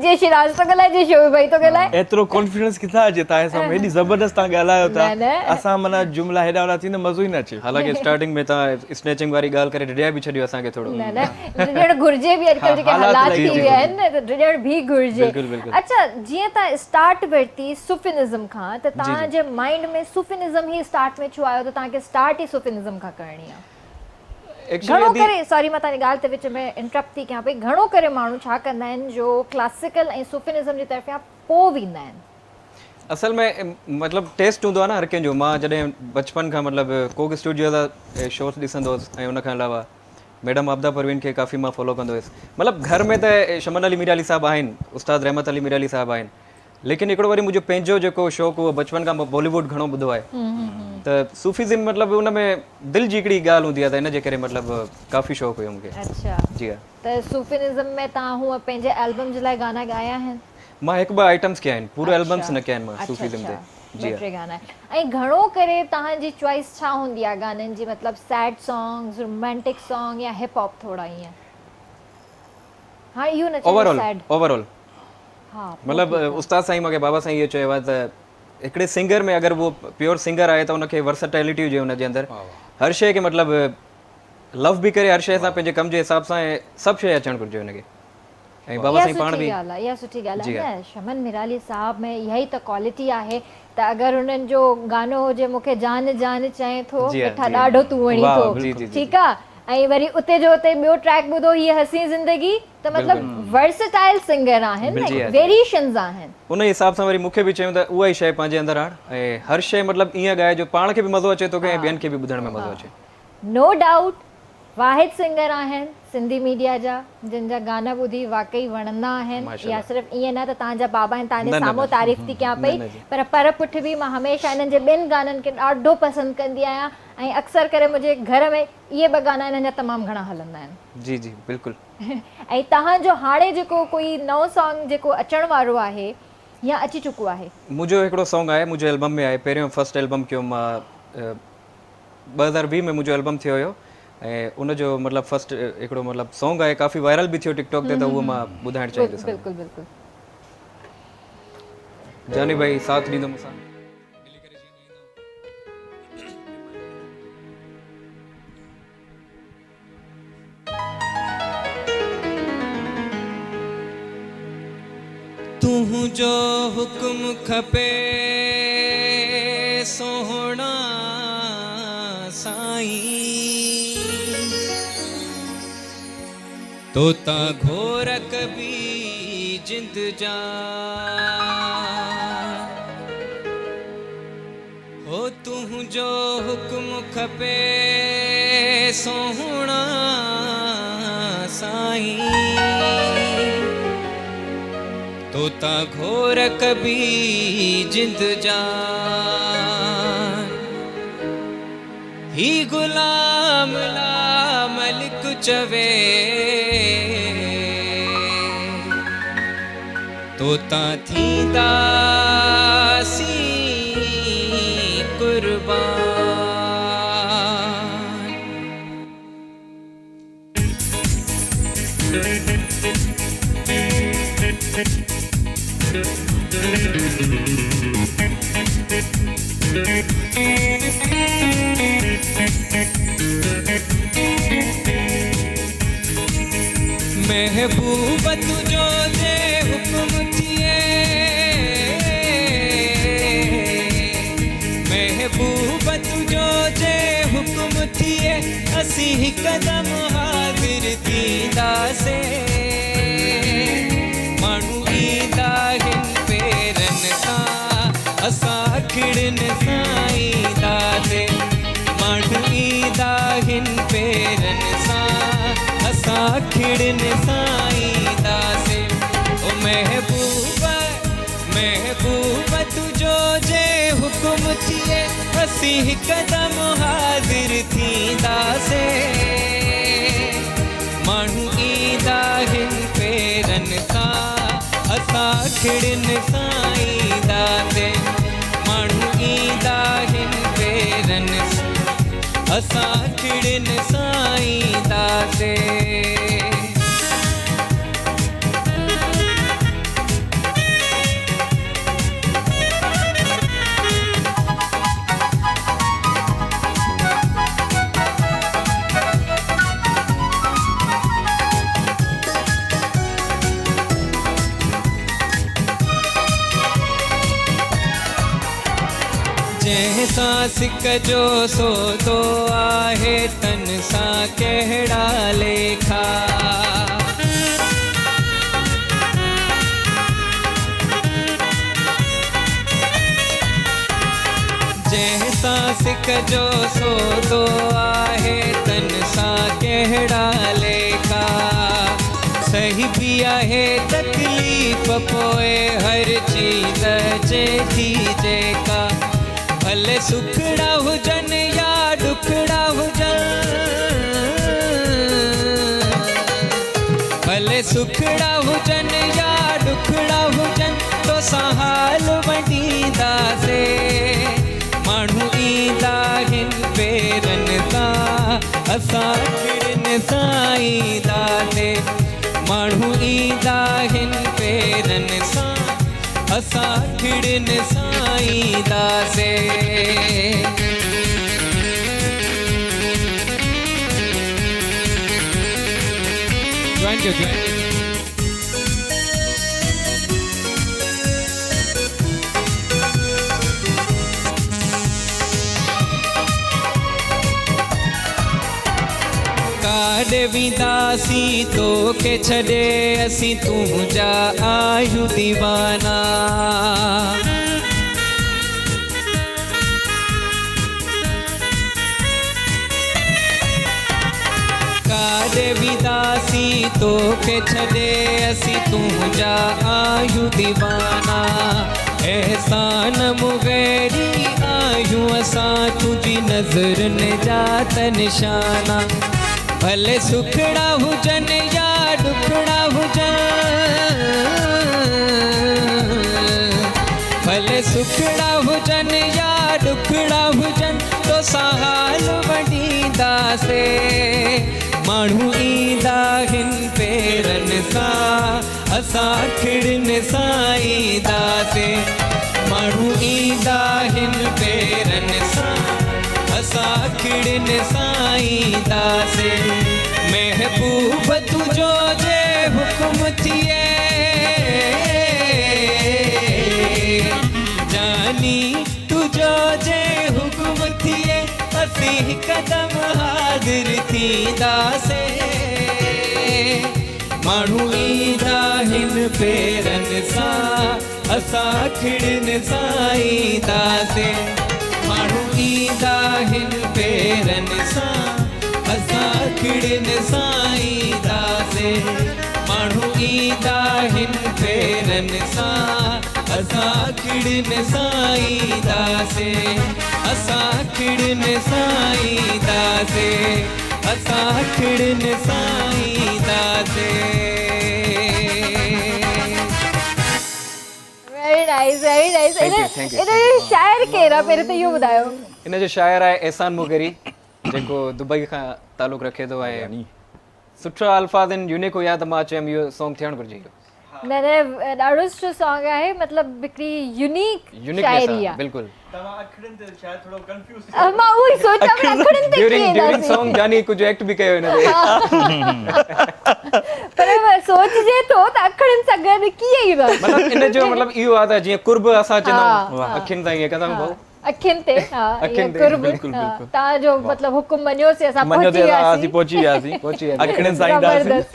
जे शिराज तो गलाए, जे शोभी भाई तो गलाए। एतिरो कॉन्फिडेंस किथां अचे तव्हांजे साम्हूं, हेॾी ज़बरदस्त तव्हां ॻाल्हायो था, न, न। असां माना जुमिला हेॾा वॾा थींदा मज़ो ई न अचे। हालांकि स्टार्टिंग में तव्हां स्नैचिंग वारी ॻाल्हि करे डिॼाए बि छॾियो असांखे थोरो। न न ॾियण घुरिजे बि अॼुकल्ह जेके हालात हालात इलाही थी विया आहिनि न, त ॾियण बि घुरिजे। बिल्कुलु, बिल्कुलु। अच्छा जीअं तव्हां स्टार्ट वरिती सुफिनिज़म खां, त तव्हांजे माइंड में सुफिनिज़म ई स्टार्ट में छो आयो त तव्हांखे स्टार्ट ई सुफिनिज़म खां करणी आहे? घणो एक्चुअली करे, सॉरी मां तव्हांजी ॻाल्हि ते विच में इंटरप्ट थी कयां पई, घणो करे माण्हू छा कंदा आहिनि जो क्लासिकल ऐं सुफिनिज़म जी तरफ़ियां पोइ वेंदा आहिनि? असल में मतिलबु टेस्ट हूंदो आहे न हर कंहिंजो। मां जॾहिं बचपन खां मतिलबु कोक स्टूडियो जा शोस ॾिसंदो हुउसि, ऐं उनखां अलावा मैडम आबदा परवीन खे काफ़ी मां फॉलो कंदो हुयुसि। मतिलबु घर में त शमन अली मीर अली साहब आहिनि, उस्ताद रहमत अली मीर अली साहब आहिनि, लेकिन हिकिड़ो वरी मुंहिंजो पंहिंजो जेको शौक़ु हुओ बचपन खां, मां बॉलीवुड घणो ॿुधो आहे, त सूफ़ीज़म मतिलबु उन में दिलि जी हिकिड़ी ॻाल्हि हूंदी आहे, त इन जे करे मतिलबु काफ़ी शौक़ु हुयो मूंखे। अच्छा, जी हा, त सूफिनिज़म में तव्हां हूअं पंहिंजे एल्बम जे लाइ गाना ॻाया आहिनि? मां हिकु ॿ आइटम्स कया आहिनि, पूरे अच्छा, एल्बम्स न कया आहिनि मां अच्छा, सूफ़ीज़म ते। अच्छा, जी ॿ हा, टे गाना आहिनि। ऐं घणो करे तव्हांजी चॉइस छा हूंदी आहे गाननि जी, मतिलबु सैड सॉन्ग्स, रोमांटिक सॉन्ग या हिप हॉप थोरा ईअं? हाँ इहो न चयो सैड। ओवरऑल हा मतिलबु उस्ताद साईं मूंखे बाबा साईं इहो चयो आहे त हिकिड़े सिंगर में अगरि उहो प्योर सिंगर आहे त उनखे वर्सेटैलिटी हुजे हुनजे अंदरि, हर शइ खे मतिलबु लव बि करे, हर शइ सां पंहिंजे कम जे हिसाब सां, ऐं सभु शइ अचणु घुरिजे हुनखे। ऐं बाबा साईं पाण बि इहा सुठी ॻाल्हि आहे न, शमन मिराली साहब में इहा ई त क्वालिटी आहे त अगरि हुननि जो गानो हुजे मूंखे जान जान चए थो, जी हा, मिठा जी हा। ॾाढो तूं वणी वाह, थो, जी, जी, जी। ठीकु आहे, ऐं वरी उते जो उते ॿियो ट्रैक ॿुधो हीअ हसी ज़िंदगी, त मतिलबु वर्सेटाइल सिंगर आहिनि, जी हा, जी। वेरिएशंस आहिनि। उन हिसाब सां वरी मूंखे बि चयूं त उहा ई शइ पंहिंजे अंदरि आण, ऐं हर शइ मतिलबु ईअं ॻाए जो पाण खे बि मज़ो अचे थो, ऐं ॿियनि खे बि ॿुधण में मज़ो अचे। नो डाउट वाहिद सिंगर आहिनि सिंधी मीडिया जा जिन जा गाना ॿुधी वाकई वणंदा आहिनि, या सिर्फ़ु ईअं न त तव्हांजा बाबा आहिनि तव्हांजे न, न, साम्हूं न। तारीफ़ थी कयां पई, न, न जी। पर पुठ बि मां हमेशह इन्हनि जे ॿिनि गाननि खे ॾाढो पसंदि कंदी आहियां, ऐं अक्सर करे मुंहिंजे घर में इहे ॿ गाना इन्हनि जा तमामु घणा हलंदा आहिनि। जी जी बिल्कुलु। ऐं तव्हांजो हाणे जेको कोई नओं सॉन्ग जेको अचण वारो आहे या अची चुको आहे? मुंहिंजो हिकिड़ो सॉन्ग आहे, मुंहिंजे एल्बम में आहे, पहिरियों फर्स्ट एल्बम कयो मां 2020 में मुंहिंजो एल्बम थियो हुयो, ऐं उनजो मतिलबु फर्स्ट हिकिड़ो मतिलबु सॉन्ग आहे, काफ़ी वायरल बि थियो टिकटॉक ते, त उहो मां ॿुधाइणु चाहींदुसि। बिल्कुलु बिल्कुलु। जानी भाई साथ ॾींदो मूंसां। तुंहिंजो हुकुम खपे सोहणा साईं तोता घोर कभी जिंद जा हो तुंहिंजो हुकुम खपे सोहणा साईं तोता घोर कभी जिंद जा ही गुलाम ला मलिक चवे तोता थींदा सी कुर्बान महबूब तुझो जे हुकुम थिए महबूब तुझो जे हुकुम थिए असी कदम हाज़िर थींदासे माण्हू ईंदा हिन पेरन सां असां खिड़न सां ईंदासे माण्हू ईंदा हिन पेरन सां असां खिड़न सां ईंदासे ओ महबूब तुझो जे हुकुम थिए असी कदम हाज़िर थींदासे माण्हू ईंदा हिन पेरन सां असां खिड़न सां ईंदासे माण्हू ईंदा हिन पेरन सां असां खिड़न सां ईंदासे जैसां सिक जो सौदो आहे तन सां कहिड़ा लेखा जैसां सिक जो सौदो आहे तन सां कहिड़ा लेखा सही भी आहे तकलीफ़ पोइ हर चीज़ जे थी जेका भले सुखड़ा हुजन या दुखड़ा हुजन भले सुखड़ा हुजन या दुखड़ा हुजन तो सहाल वंडीदासे माण्हू ईंदा हिन पेरन सां असां खिड़न सां ईंदासे माण्हू ईंदा हिन पेरन सां असां खिड़न सां ईंदासे काॾे वेंदासी तोखे छॾे असीं तुंहिंजा आहियूं दीवाना काॾे वेंदासी तोखे छॾे असीं तुंहिंजा आहियूं दीवाना एहसान मुग़ैरी आहियूं असां तुंहिंजी नज़र निजात निशाना भले सुखड़ा हुजन या दुखड़ा हुजन भले सुखड़ा हुजन या दुखड़ा हुजन तो सहाल वंडीदासे माण्हू ईंदा हिन पेरन सां असां खिड़न सां ईंदासे माण्हू ईंदा हिन पेरन सां असां खिड़न सां ईंदासे महबूब तुझो जे हुकुम थिए मनी तुझो जे हुकुम थिए असी कदम हाज़िर थींदासे माण्हू ईंदा हिन पेरनि सां असां खिड़नि सां ईंदासे माण्हू ईंदा हिन पेरनि सां असां खिड़नि सां ईंदासे माण्हू ईंदा हिन पेरनि सां असां खिड़नि सां ईंदासे असां खिड़नि सां ईंदासे असां खिड़नि सां ईंदासे very nice very nice Thank you, thank you, इन जो शायर केरु पहिरियों त इहो ॿुधायो इन जो शाइर आहे एहसान मुगरी जेको दुबई खां तालुक़ रखे थो ऐं सुठा अल्फाज़ आहिनि यूनिक हुया त मां चयमि इहो सॉन्ग थियणु घुरिजे इहो न न ॾाढो सुठो सॉन्ग आहे मतिलबु हिकिड़ी यूनिक शाइरी आहे बिल्कुलु तव्हां अखड़नि ते शायदि थोरो कंफ्यूज मां उहो ई सोचां पई अखड़नि ते ड्यूरिंग कीअं ड्यूरिंग ईंदासीं? सॉन्ग जानी कुझु एक्ट बि कयो हिन ते पर सोचजे थो त अखड़नि सां गॾु कीअं ईंदासीं? मतिलबु इन जो मतिलबु इहो आहे त जीअं कुर्ब असां चवंदा आहियूं हा। अखियुनि सां ईअं कंदा आहियूं भाऊ अखियुनि ते हा अखियुनि ते, कुर्ब बिल्कुलु, हा, बिल्कुलु। तव्हांजो मतिलबु हुकुम मञियोसीं असां मञो पहुची ते असीं वियासीं पहुची वियासीं पहुची वियासीं। अखड़नि सां ईंदासीं ज़बरदस्त।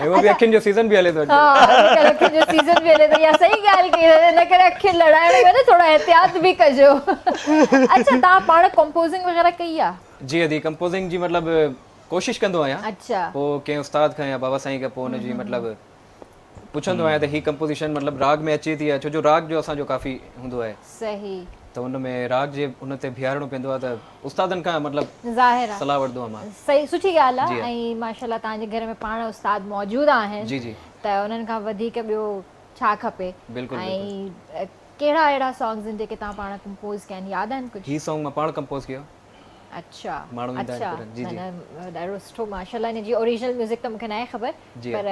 ऐं उहो बि अखियुनि जो सीज़न बि हले थो हा अॼुकल्ह अखियुनि जो सीज़न बि हले थो इहा सही ॻाल्हि कई इन करे अखियुनि लड़ाइण में न थोरो एहतियात बि कजो अच्छा तव्हां पाण कंपोज़िंग वग़ैरह कई आहे जी अदी कंपोज़िंग जी मतिलबु कोशिशि कंदो आहियां अच्छा पोइ कंहिं उस्ताद खां या बाबा साईं खां पोइ हुनजी मतिलबु पुछंदो आहियां त ही कंपोज़िशन मतिलबु राग में अचे थी या छो जो राग जो असांजो काफ़ी हूंदो आहे सही त हुन में राग जे हुन ते बीहारणो पवंदो आहे त उस्तादनि खां मतिलबु ज़ाहिर आहे सलाह वठंदो आहियां मां सही सुठी ॻाल्हि आहे ऐं माशाल्लाह तव्हांजे घर में पाण उस्ताद मौजूदु आहिनि जी जी त उन्हनि खां वधीक ॿियो छा खपे बिल्कुलु, ऐं कहिड़ा अहिड़ा सॉन्ग्स आहिनि जेके तव्हां पाण कंपोज़ कया आहिनि यादि आहिनि कुझु ही सॉन्ग मां पाण कंपोज़ कयो अच्छा माण्हू ईंदा आहिनि अच्छा करनि, जी, न, न, ॾाढो सुठो माशाल्लाह इन जी ओरिजिनल म्यूज़िक त मूंखे न आहे ख़बर जी। पर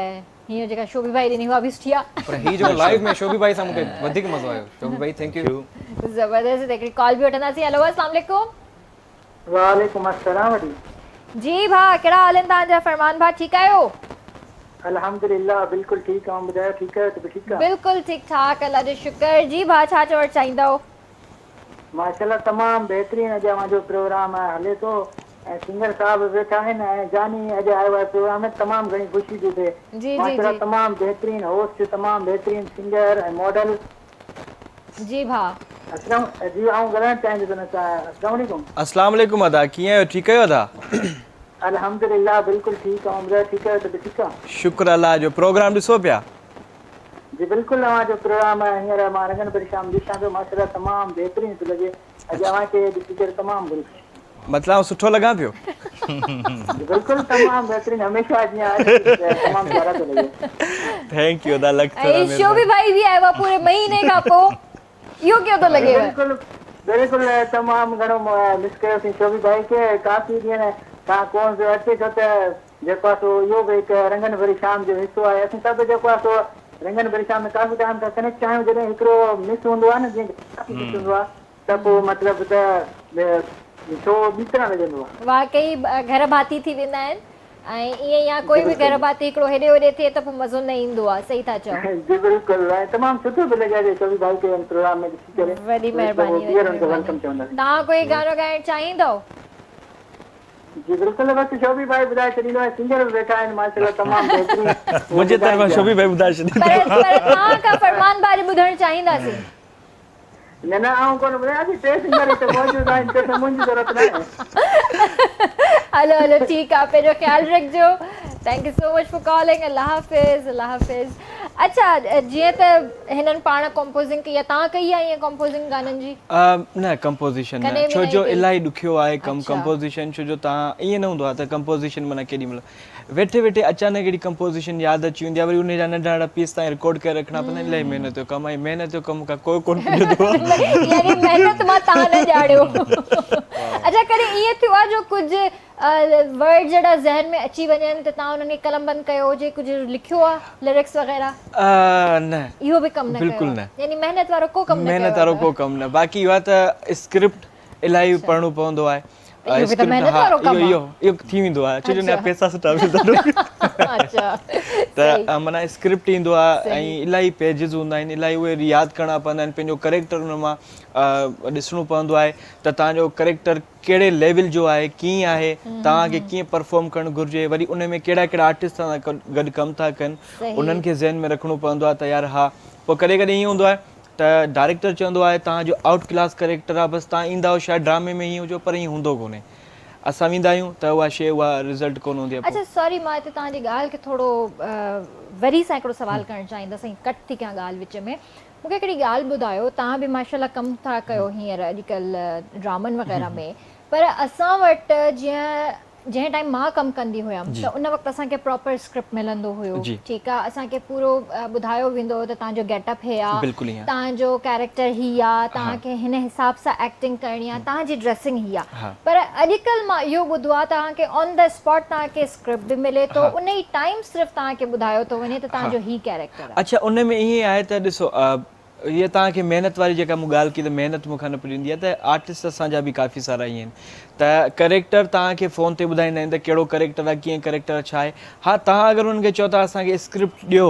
हीअं जेका शोभी भाई ॾिनी उहा बि सुठी आहे पर ही जो लाइव में शोभी भाई सां मूंखे वधीक मज़ो आयो शोभी भाई थैंक यू ज़बरदस्त हिकिड़ी कॉल बि वठंदासीं हेलो अस्सलाम वालेकुम वालेकुम अस्सलाम वरी जी भाउ कहिड़ा हाल आहिनि तव्हांजा फरमान भाउ ठीकु आहियो अल्हम्दुलिल्लाह बिल्कुलु ठीकु आहियां ॿुधायो ठीकु आहियो त ठीकु आहे बिल्कुलु ठीकु ठाक अल्लाह जो शुक्र जी भाउ छा चवणु चाहींदव माशाल्लाह तमामु बहितरीनु अॼु जो प्रोग्राम हले थो ऐं सिंगर साहब वेठा आहिनि ऐं जानी अॼु आयो आहे प्रोग्राम में तमामु घणी ख़ुशी थी थिए जी माशाल्लाह जी तमामु बहितरीनु होस्ट तमामु बहितरीनु सिंगर ऐं मॉडल जी भाउ अस्सलाम जी आऊं ॻाल्हाइणु चाहींदुसि अस्सलाम वालेकुम अस्सलाम वालेकुम अदा कीअं आहियो ठीकु आहियो अदा अल्हम्दुलिल्लाह बिल्कुलु ठीकु आहियां ॿुधायो ठीकु आहियो त ठीकु आहे शुक्र अल्लाह जो प्रोग्राम ॾिसो पिया जी बिल्कुलु तव्हांजो प्रोग्राम हींअर मां रंगन परेशान ॾिसां पियो माशाल्लाह तमामु बहितरीनु थो लॻे अॼु अव्हांखे ॾिसी करे तमामु घणी मतिलबु सुठो लॻा पियो बिल्कुलु तमामु बहितरीनु हमेशह जीअं आहे तमामु प्यारा थो लॻे थैंक यू अदा लख ऐं शोभी भाई बि आयो आहे पूरे महीने खां पोइ इहो कीअं थो लॻेव बिल्कुलु बिल्कुलु तमामु घणो मिस कयोसीं शोभी भाई खे काफ़ी ॾींहं तव्हां कोन पियो अचे छो त जेको आहे सो इहो बि हिकु रंगन भरी शाम जो हिसो आहे असीं सभु जेको आहे सो रंगन भरी शाम में काफ़ी टाइम खां कनेक्ट आहियूं जॾहिं हिकिड़ो मिस हूंदो आहे न जीअं काफ़ी मिस हूंदो आहे त पोइ मतिलबु त शो ॿी तरह लॻंदो आहे वाकई घर भाती थी वेंदा आहिनि ऐं ईअं या कोई बि घर भाती हिकिड़ो हेॾे होॾे थिए त पोइ मज़ो न ईंदो आहे सही था चओ जी बिल्कुलु ऐं तमामु सुठो बि लॻे शोभी भाई खे प्रोग्राम में ॾिसी करे वॾी महिरबानी वेलकम चवंदासीं तव्हां कोई गानो ॻाइणु चाहींदव जी बिल्कुलु बसि शोभी भाई ॿुधाए छॾींदो आहे सिंगर बि वेठा आहिनि माशाल्लाह तमामु बहितरीनु मुंहिंजे तरफ़ां शोभी भाई ॿुधाए छॾी पर तव्हां खां फरमान बारे ॿुधणु चाहींदासीं न न आऊं कोन ॿुधायां थी टे सिंगर हिते मौजूदु आहिनि त मुंहिंजी ज़रूरत न आहे हलो हलो ठीकु आहे पंहिंजो ख़्यालु रखिजो thank you so much for calling अल्लाह हाफ़िज़ अल्लाह हाफ़िज़ अच्छा जीअं त हिननि पाण कंपोज़िंग कई आहे तव्हां कई आहे ईअं कंपोज़िंग गाननि जी न कंपोज़िशन कॾहिं न बि छो न जो कई? इलाही ॾुखियो आहे अच्छा। कंपोज़िशन छो जो तव्हां ईअं न हूंदो आहे त कंपोज़िशन माना केॾी महिल वेठे वेठे अचानक अहिड़ी कंपोज़िशन यादि अची वेंदी आहे वरी उन जा नंढा नंढा पीस ताईं रिकॉर्ड करे रखणा पवंदा आहिनि इलाही महिनत जो कमु आहे महिनत जो कमु का कोई कोन पुॼंदो आहे यानी महिनत मां तव्हां न ॼाणियो अच्छा कॾहिं ईअं थियो आहे जो कुझु वर्ड जहिड़ा ज़हन में अची वञनि त तव्हां उन्हनि खे कलमबंद कयो हुजे कुझु लिखियो आहे लिरिक्स वग़ैरह न इहो बि कमु न बिल्कुलु कयो न। यानी महिनत वारो को कमु न महिनत कयो वारो आहे। को कमु न बाक़ी इहो आहे त स्क्रिप्ट इलाही पढ़णो पवंदो आहे इहो बि त महिनत वारो कमु आहे। इहो थी वेंदो आहे छो जो अच्छा। पैसा सुठा मिलंदा अच्छा त माना स्क्रिप्ट ईंदो आहे ऐं इलाही पेजिस हूंदा आहिनि, इलाही उहे यादि करणा पवंदा आहिनि, पंहिंजो करेक्टर उन मां ॾिसणो पवंदो आहे त तव्हांजो करेक्टर कहिड़े लेवल जो आहे, कीअं आहे, तव्हांखे कीअं परफॉर्म करणु घुरिजे, वरी उन में कहिड़ा कहिड़ा आर्टिस्ट सां गॾु कमु था कनि उन्हनि खे ज़हन में रखिणो पवंदो आहे त यार हा। पोइ कॾहिं कॾहिं ईअं हूंदो आहे त डायरेक्टर चवंदो आहे तव्हांजो आउट क्लास करेक्टर आहे, बसि तव्हां ईंदा शायदि ड्रामे में ईअं हुजो, पर ईअं हूंदो कोन्हे। असां वेंदा आहियूं त उहा शइ उहा रिज़ल्ट कोन हूंदी आहे। अच्छा सॉरी, मां हिते तव्हांजी ॻाल्हि खे थोरो वरी सां हिकिड़ो सवालु करणु चाहींदसि, कट थी कयां ॻाल्हि विच में। मूंखे हिकिड़ी ॻाल्हि ॿुधायो, तव्हां बि माशाल्लाह कमु था कयो हींअर अॼुकल्ह ड्रामनि वग़ैरह में, पर असां वटि जंहिं टाइम मां कमु कंदी हुयमि त उन वक़्तु असांखे प्रॉपर स्क्रिप्ट मिलंदो हुयो, ठीकु आहे, असांखे पूरो ॿुधायो वेंदो हुयो त तव्हांजो गेटअप हे आहे, तव्हांजो कैरेक्टर ही आहे, तव्हांखे हिन हिसाब सां एक्टिंग करणी आहे, तव्हांजी ड्रेसिंग ही आहे। पर अॼुकल्ह मां इहो ॿुधो आहे तव्हांखे ऑन द स्पॉट तव्हांखे स्क्रिप्ट बि मिले थो, उन ई टाइम सिर्फ़ु तव्हांखे ॿुधायो थो वञे त तव्हांजो ही कैरेक्टर आहे। अच्छा, उन में ईअं आहे त ॾिसो ये तव्हांखे महिनत वारी जेका मूं ॻाल्हि कई त महिनत मूंखां न पुॼंदी आहे, त आर्टिस्ट असांजा बि काफ़ी सारा ईअं आहिनि त करेक्टर तव्हांखे फ़ोन ते ॿुधाईंदा आहिनि त कहिड़ो करेक्टर आहे, कीअं करेक्टर छा आहे। हा, तव्हां अगरि हुननि खे चओ था असांखे स्क्रिप्ट ॾियो,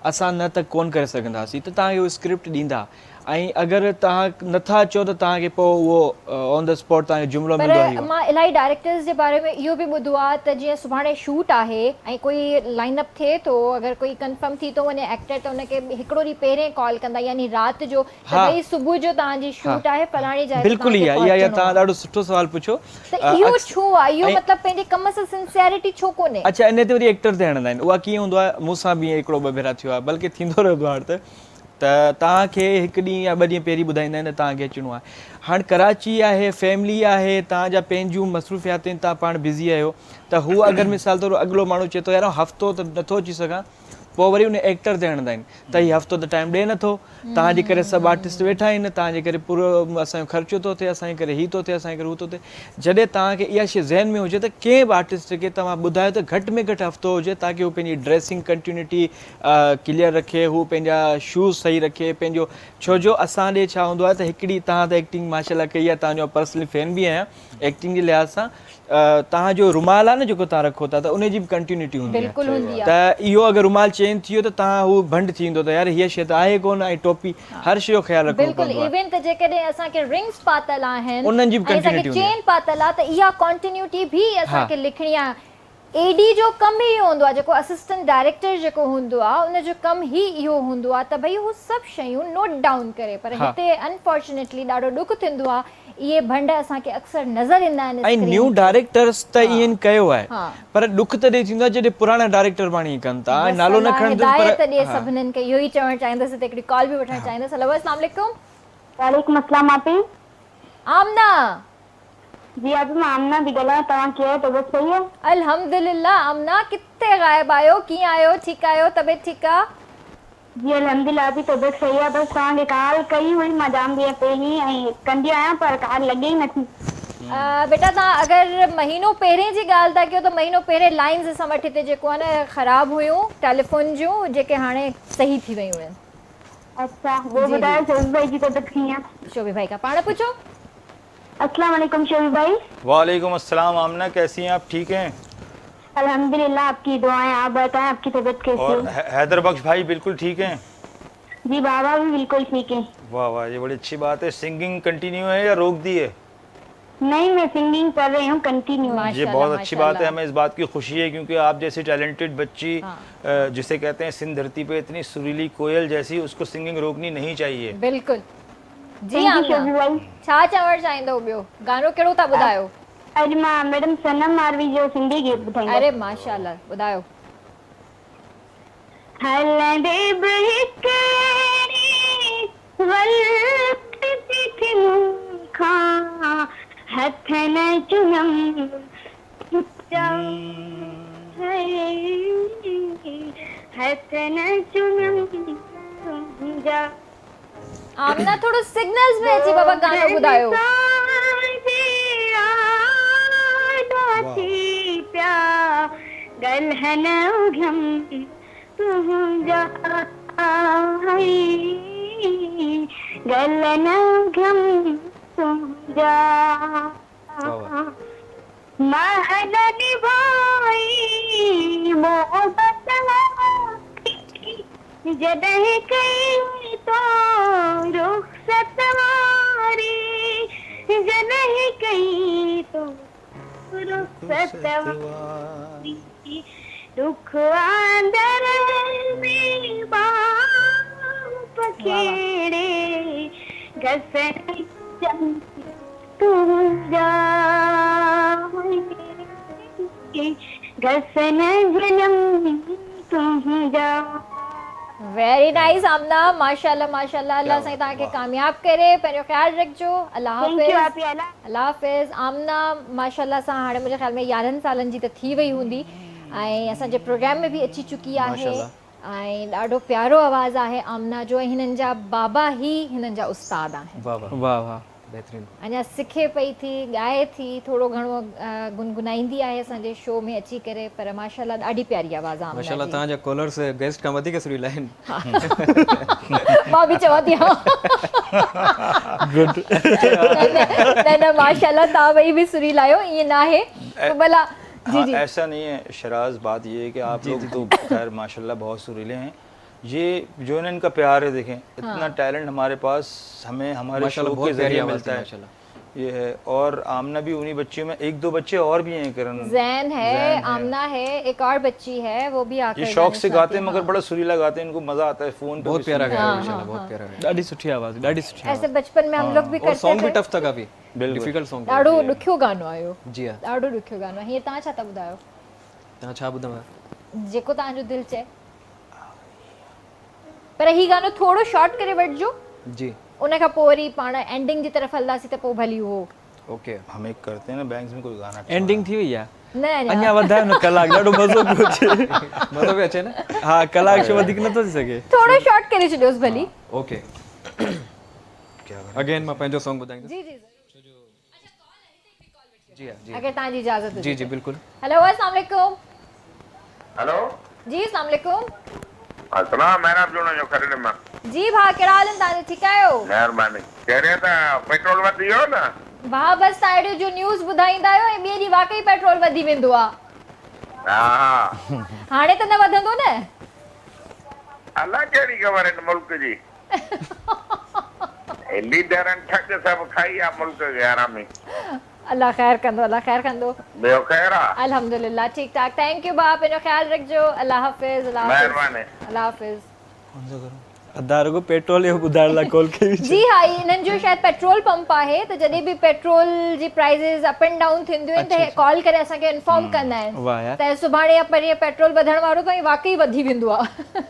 असां न त कोन करे सघंदासीं, त तव्हांखे उहो स्क्रिप्ट ॾींदा, ऐं अगरि तव्हां नथा चओ त तव्हांखे पोइ उहो ऑन द स्पॉट तव्हांखे जुमिलो मिलंदो आहे। पर मां इलाही डायरेक्टर्स जे बारे में इहो बि ॿुधो आहे त जीअं सुभाणे शूट आहे ऐं कोई लाइनअप थिए थो, अगरि कोई कंफर्म थी थो वञे एक्टर, त हुनखे हिकिड़ो ॾींहुं पहिरें कॉल कंदा, यानी राति जो त भई सुबुह जो तव्हांजी शूट आहे फलाणी जाइ ते। बिल्कुलु ई आहे, इहा तव्हां ॾाढो सुठो सवालु पुछो। त इहो छो आहे, इहो मतिलबु पंहिंजे कम सां सिंसियरिटी छो कोन्हे? अच्छा, इन ते वरी एक्टर ते हणंदा आहिनि। उहा कीअं हूंदो आहे, मूंसां बि हिकिड़ो ॿ भेरा थियो आहे, बल्कि थींदो रहंदो आहे हाणे त तव्हांखे हिकु ॾींहुं या ॿ ॾींहं पहिरीं ॿुधाईंदा आहिनि त तव्हांखे अचिणो आहे। हाणे कराची आहे, फैमिली आहे, तव्हांजा पंहिंजूं मसरूफ़ियात आहिनि, तव्हां पाण बिज़ी आहियो, त हू अगरि मिसाल तौरु अॻिलो माण्हू चए थो यार हफ़्तो त नथो अची सघां, पोइ वरी उन एक्टर ते हणंदा आहिनि त हीउ हफ़्तो त टाइम ॾिए नथो, तव्हांजे करे सभु आर्टिस्ट वेठा आहिनि, तव्हांजे करे पूरो असांजो ख़र्चो थो थिए, असांजे करे हीउ थो थिए, असांजे करे हू थो थिए। जॾहिं तव्हांखे इहा शइ ज़हन में हुजे त कंहिं बि आर्टिस्ट खे तव्हां ॿुधायो त घटि में घटि हफ़्तो हुजे, ताकी हू पंहिंजी ड्रेसिंग कंटिन्यूटी क्लियर रखे, हू पंहिंजा शूज़ सही रखे पंहिंजो। छो जो असां ॾे छा हूंदो आहे त हिकिड़ी तव्हां त एक्टिंग माशाल्लाह कई आहे, तव्हांजो पर्सनली फैन बि आहियां एक्टिंग जे लिहाज़ सां, तव्हांजो रुमाल आहे न जेको तव्हां रखो था, त उनजी बि कंटिन्यूटी हूंदी आहे। त इहो अगरि रुमाल चेंज थी वियो त तव्हां हू भंड थी वेंदो त यार हीअ शइ त आहे कोन, ऐं टोपी हर शइ जो ख़्यालु रखणो पवंदो आहे। बिल्कुलु, इवन त जेकॾहिं असांखे रिंग्स पातल आहिनि, उन्हनि जी बि कंटिन्यूटी हूंदी आहे, चेन पातल आहे, त इहा कंटिन्यूटी बि असांखे लिखणी आहे। एडी जो कमु ई इहो हूंदो आहे, जेको असिस्टेंट डायरेक्टर जेको हूंदो आहे उनजो कमु ई इहो हूंदो आहे त भई हू सभु शयूं नोट डाउन करे। पर हिते अनफॉर्चुनेटली ॾाढो ॾुख थींदो आहे, इहे भंड असांखे अक्सर नज़र ईंदा आहिनि। ऐं न्यू डायरेक्टर्स त ईअं कयो आहे, पर ॾुख तॾहिं थींदो आहे जॾहिं पुराणा डायरेक्टर पाणी कनि था, नालो न खणंदा आहिनि। पर ॾे सभिनीनि खे इहो ई चवणु चाहींदसि, हिकड़ी कॉल बि वठणु चाहींदसि। हेलो, अस्सलाम वालेकुम। वालेकुम अस्सलाम। आपी आमना जी, आप मैं आमना भी गला, तव्हां कीअं, तबियत सही है? अल्हम्दुलिल्लाह। आमना किथे गायब आयो, कीअं आयो, ठीकु आयो, तबियत ठीकु आहे? जी अल्हम्दुलिल्लाह, आपी तबियत सही आहे, बसि तव्हांखे कॉल कई हुई मां जाम ॾींहं पहिरीं, ऐं कंदी आहियां पर कॉल लॻे ई नथी। बेटा, तव्हां अगरि महीनो पहिरें जी ॻाल्हि था कयो त महीनो पहिरें लाइन्स असां वटि हिते जेको आहे न ख़राबु हुयूं टेलीफोन जूं, जेके हाणे सही थी वियूं आहिनि। अच्छा, वो ॿुधायो शोभी भाई जी तबियत कीअं आहे? शोभी भाई का पाण पुछो। अस्सलाम वालेकुम शोभी भाई। वालेकुम अस्सलाम। आमना कैसी हैं आप, ठीक हैं? अल्हम्दुलिल्लाह, आपकी दुआएं, आप बताएं आपकी तबीयत कैसी है? और हैदर बख्श भाई बिल्कुल ठीक हैं? जी, बाबा भी बिल्कुल ठीक है। वाह वाह, ये बड़ी अच्छी बात है। सिंगिंग कंटिन्यू है या रोक दी है? नहीं, मैं सिंगिंग कर रही हूँ कंटिन्यू। ये बहुत अच्छी बात है, हमें इस बात की खुशी है, क्योंकि आप जैसी टैलेंटेड बच्ची, जिसे कहते हैं सिंध धरती पे इतनी सुरीली कोयल जैसी, उसको सिंगिंग रोकनी नहीं चाहिए। बिल्कुल जी। आमना छा चवणु चाहींदो ॿियो, गानो कहिड़ो था ॿुधायो? अॼु मां मैडम सनम मारवी जो सिंधी गीत ॿुधाईंदमि। अरे माशाल्लाह, ॿुधायो। हलंदे बहिकड़ी वल्त तिथिन खां हथ न चुनम हथ न चुनम जा। आमना थोड़ो सिग्नल्स में अची बाबा गानो ॿुधायो। गलहन उघम तुझा गलन उघम तुझा। महल निभाई मोहब्बत जदह कई तो रुखसत वारी जदह कई तो रुखसत वारी दुख अंदर में पखेड़े घसन तुम घसन जन्म तुम जाओ। वेरी नाइस आमना, माशाल्लाह माशाल्लाह। अल्लाह साईं तव्हांखे कामयाब करे, पंहिंजो ख्यालु रखिजो। अल्लाह हाफ़िज़। अल्लाह हाफ़िज़। आमना माशाल्लाह सां हाणे मुंहिंजे ख़्याल में 11 सालनि जी त थी वई हूंदी ऐं असांजे प्रोग्राम में बि अची चुकी आहे ऐं ॾाढो प्यारो आवाज़ आहे आमना जो। ऐं हिननि जा बाबा ई हिननि जा उस्ताद आहिनि। वाह वाह वाह वाह, बेहतरीन। अञा सिखे पई थी, ॻाए थी, थोरो घणो गुनगुनाईंदी आहे असांजे शो में अची करे, पर माशाल्लाह ॾाढी प्यारी आवाज़ आहे माशाल्लाह। तव्हांजा कॉलर्स गेस्ट खां वधीक सुरीला आहिनि। मां बि चवां थी हा। न न माशाल्लाह, तव्हां ॿई बि सुरीला आहियो, ईअं न आहे भला। हाँ, ऐसा नहीं है शराज, बात ये है कि आप लोग तो खैर माशाल्लाह बहुत सुरीले हैं। ये जो है इनका प्यार है, देखें इतना टैलेंट हमारे पास हमें हमारे शो के जरिए मिलता है, ये है। और आमना भी उन्हीं बच्चियों में, एक दो बच्चे और भी हैं करण, ज़ैन है, आमना है, एक और बच्ची है, वो भी आकर ये शौक से गाते हैं मगर बड़ा सुरीला गाते हैं, इनको मजा आता है। फोन पे बहुत प्यारा गाया माशाल्लाह, बहुत प्यारा गाया। ॾाढी सुठी आवाज़, ॾाढी सुठी। ऐसे बचपन में हम लोग भी और करते सॉन्ग भी थे। टफ था काफी, डिफिकल्ट सॉन्ग। ॾाढो ॾुखियो गानो आयो। जी हां, ॾाढो ॾुखियो गानो आहे। हीअं तव्हां छा था ॿुधायो? तव्हां छा ॿुधायो? जेको तव्हांजो दिलि चए, पर ही गानो थोरो शॉर्ट करे वठिजो जी, उन खां पोइ वरी पाण एंडिंग जी तरफ़ हलंदासीं त पोइ भली हो। ओके। हम एक करते हैं ना बैंक्स में कोई गाना, एंडिंग थी वई आहे? न अञा वधायो न कलाक, ॾाढो मज़ो पियो अचे। मज़ो बि अचे न? हा, कलाक खां वधीक नथो थी सघे। थोरो शॉर्ट करे छॾियोसि भली। ओके। अगेन मां पंहिंजो सॉन्ग ॿुधाईंदुसि। जी जी जी हां, जी अगर तव्हांजी इजाज़त जी जी बिल्कुल। हेलो अस्सलाम वालेकुम। हेलो जी अस्सलाम वालेकुम। अस्सलाम, मैडम जुड़ो जो करे मां। जी भाउ, कहिड़ा हाल आहिनि तव्हांजा? ठीकु आहियो? महिरबानी। कह रहे था पेट्रोल वधी वियो न? भाउ बसि तव्हां हेॾो जो न्यूज़ ॿुधाईंदा आहियो ऐं ॿिए ॾींहुं वाकई पेट्रोल वधी वेंदो आहे। हा, हाणे त न वधंदो न? अलाह कहिड़ी ख़बर हिन मुल्क जी। लीडरनि ठग सभु खाई आहे मुल्क खे हरामी। अल्लाह ख़ैर कंदो, अल्लाह ख़ैर कंदो। ॿियो ख़ैर आहे? अल्हम्दुलिल्लाह ठीकु ठाक। थैंक यू भाउ, पंहिंजो ख़्यालु रखिजो। अल्लाह हाफ़िज़। अल्लाह हाफ़िज़। महिरबानी। अल्लाह हाफ़िज़। अदा रुगो पेट्रोल जो ॿुधाइण लाइ कॉल कई। जी हा, हिननि जो शायदि पेट्रोल पंप आहे त जॾहिं बि पेट्रोल जी प्राइज़िस अप एंड डाउन थींदियूं आहिनि त कॉल करे असांखे इंफॉर्म कंदा आहिनि त सुभाणे या परीहं पेट्रोल वधण वारो त वाकई वधी वेंदो आहे।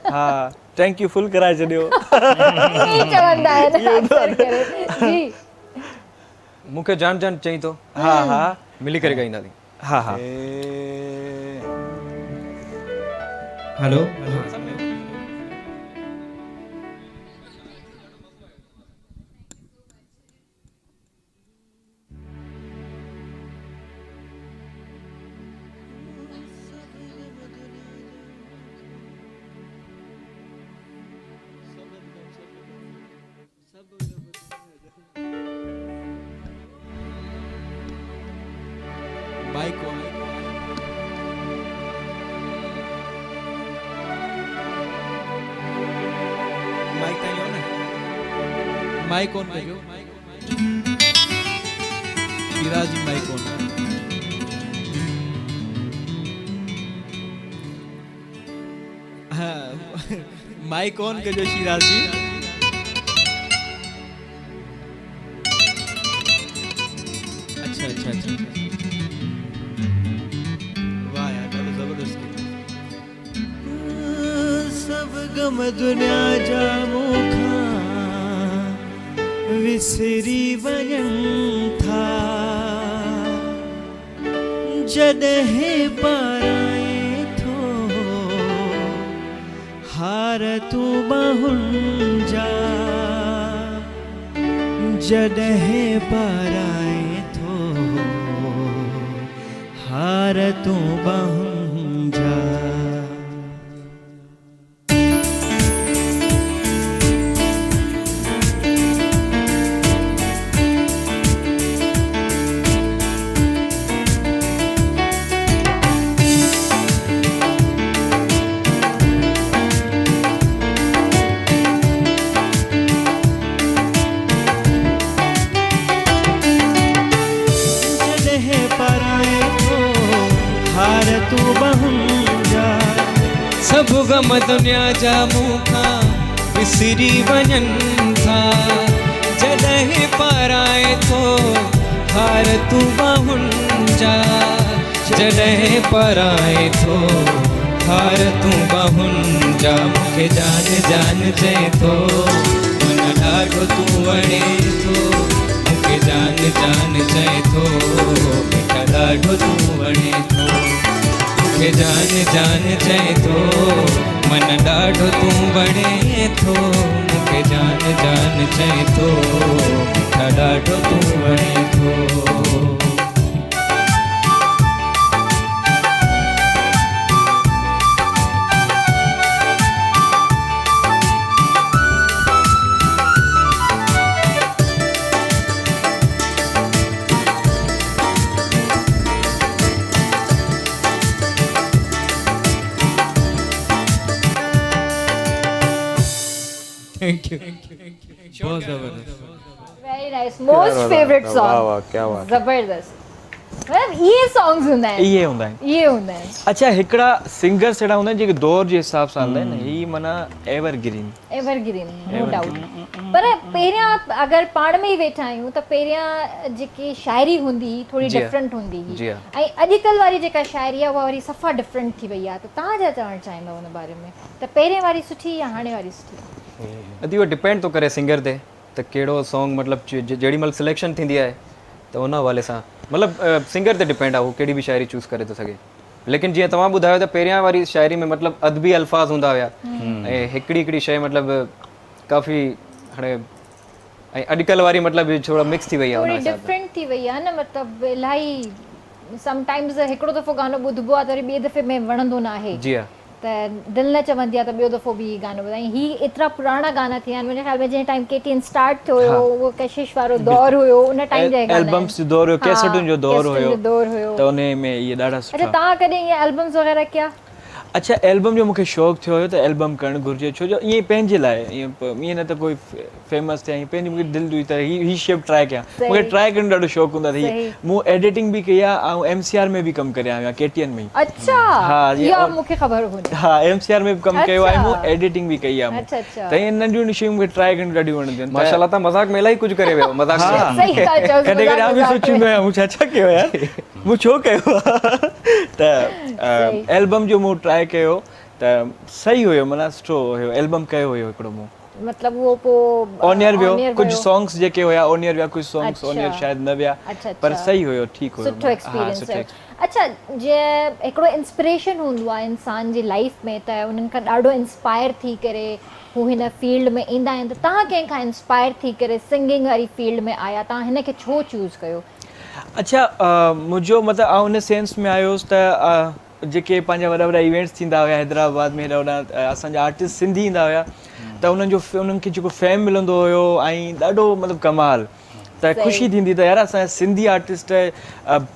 हा, टैंकी फुल कराए छॾियो। चवंदा आहिनि। जी मूंखे जान जान चई तो। हा हा, मिली करे ॻाईंदासीं। हा हा। हेलो माइक ऑन, माइक ताईं ऑन है, माइक ऑन करियो। शिराज जी माइक ऑन। हाँ, माइक ऑन करियो शिराज जी। अच्छा अच्छा अच्छा, वाह यार, ॾाढो ज़बरदस्त। सब गम दुनिया जा मूंखां विसरी वञनि था, जॾहिं पाराए थो हार तूं ॿाहुनि जा, जॾहिं पाराए थो हार तूं ॿाहुनि जा। सभु गम दुनिया जा मूंखां विसरी वञनि था जॾहिं पाराए थो हार तूं बाहुनि जा जॾहिं पाराए थो हार तूं बाहुनि जा मूंखे जान जान चए थो मन ॾाढो तूं वणे थो मूंखे जान जान चए थो मूंखे ॾाढो तूं वणे थो मूंखे जान जान चए थो मन ॾाढो तूं वणे थो मूंखे जान जान चए थो मूंखे ॾाढो तूं वणे थो थैंक यू बहुत जबरदस्त वेरी नाइस मोस्ट फेवरेट वाह सॉन्ग वाह क्या बात जबरदस्त मतलब ये सॉन्ग्स हूंदा आहिनि इहे हूंदा आहिनि ये हूंदा आहिनि अच्छा हिकिड़ा सिंगर्स अहिड़ा हूंदा आहिनि जेके दौर जे हिसाब सां हलंदा आहिनि ही माना एवरग्रीन एवरग्रीन नो डाउट पर पहिरियां अगरि पाण में ई वेठा आहियूं त पहिरियां जेकी शाइरी हूंदी हुई थोरी जी हा। डिफरेंट हूंदी जी हुई हा। ऐं अॼुकल्ह वारी जेका शाइरी आहे उहा वरी सफ़ा डिफरेंट थी वई आहे त तव्हां छा चवणु चाहींदव हुन बारे में त पहिरें वारी सुठी या हाणे वारी सुठी अदी उहो डिपेंड थो करे सिंगर ते त कहिड़ो सॉन्ग मतिलबु जेॾी महिल सिलेक्शन थींदी आहे त उन हवाले सां मतिलबु सिंगर ते डिपेंड आहे उहो कहिड़ी बि शाइरी चूज़ करे थो सघे लेकिन जीअं तव्हां ॿुधायो त पहिरियां वारी शाइरी में मतिलबु अदबी अल्फाज़ हूंदा हुया ऐं हिकिड़ी हिकिड़ी शइ मतिलबु काफ़ी हाणे ऐं अॼुकल्ह वारी मतिलबु थोरो मिक्स थी वई आहे थोरी उन हिसाब सां डिफरेंट थी वई आहे न मतिलबु इलाही समटाइम्स हिकिड़ो दफ़ो गानो ॿुधबो आहे त वरी ॿिए दफ़े में वणंदो न आहे जी हा त दिलि न चवंदी आहे त ॿियो दफ़ो बि गानो ॿुधाई ही एतिरा पुराणा गाना थी विया आहिनि मुंहिंजे ख़्याल में जंहिं टाइम KTN स्टार्ट थियो हुयो उहो कशिश वारो दौर हुयो उन टाइम जा गाना एल्बम्स जो दौर हुयो हाँ, कैसेटुनि जो दौर कैसेटुनि हुयो जो दौर हुयो त उन में इहे ॾाढा अच्छा सुठा तव्हां कॾहिं ईअं एल्बम्स वग़ैरह कया अच्छा एल्बम जो मूंखे शौक़ु थियो हुयो त एल्बम करणु घुरिजे छो जो ईअं पंहिंजे लाइ ईअं ईअं न त कोई फेमस थिया ईअं पंहिंजी मूंखे दिलि हुई त ही शेप ट्राए कयां मूंखे ट्राए करण ॾाढो शौक़ु हूंदो आहे सही। मूं एडिटिंग बि कई आहे ऐं MCR में बि कमु करिया हुआ KTN में ई अच्छा हाँ, ये इहा और- मूंखे ख़बर हुजे हा MCR में बि कमु कयो आहे मूं अच्छा। एडिटिंग बि कई आहे मूं अच्छा अच्छा त ईअं नंढियूं नंढियूं शयूं मूंखे ट्राए करणु ॾाढियूं वणंदियूं आहिनि माशाल्लाह तव्हां मज़ाक में इलाही कुझु करे वियो मज़ाक हाँ। में सही था चओ कॾहिं कॾहिं आउं बि सोचींदो आहियां मूं छा छा कयो यार मूं छो कयो त एल्बम जो मूं ट्राए कयो त सही हुयो माना सुठो हुयो एल्बम कयो हुयो हिकिड़ो मूं मतलब वो पोइ ऑनियर वियो कुझु सॉन्ग्स जेके हुया ऑनियर विया कुझु सॉन्ग्स अच्छा। ऑनियर शायदि न विया अच्छा, पर अच्छा। सही हुयो ठीकु हुयो सुठो हाँ, एक्सपीरियंस सुठो है अच्छा जीअं हिकिड़ो इंस्पिरेशन हूंदो आहे इंसान जी लाइफ में त उन्हनि खां ॾाढो इंस्पायर थी करे हू हिन फील्ड में ईंदा आहिनि त तव्हां कंहिंखां इंस्पायर थी करे सिंगिंग वारी फील्ड में आया तव्हां हिन खे छो चूज़ कयो अच्छा मुंहिंजो मतिलबु आउं उन सेंस में आयो हुउसि त जेके पंहिंजा वॾा वॾा इवेंट्स थींदा हुया हैदराबाद में हेॾा वॾा असांजा आर्टिस्ट सिंधी ईंदा हुया त उन्हनि खे जेको फेम मिलंदो हुयो ऐं ॾाढो मतिलबु कमाल त ख़ुशी थींदी त यार असांजा सिंधी आर्टिस्ट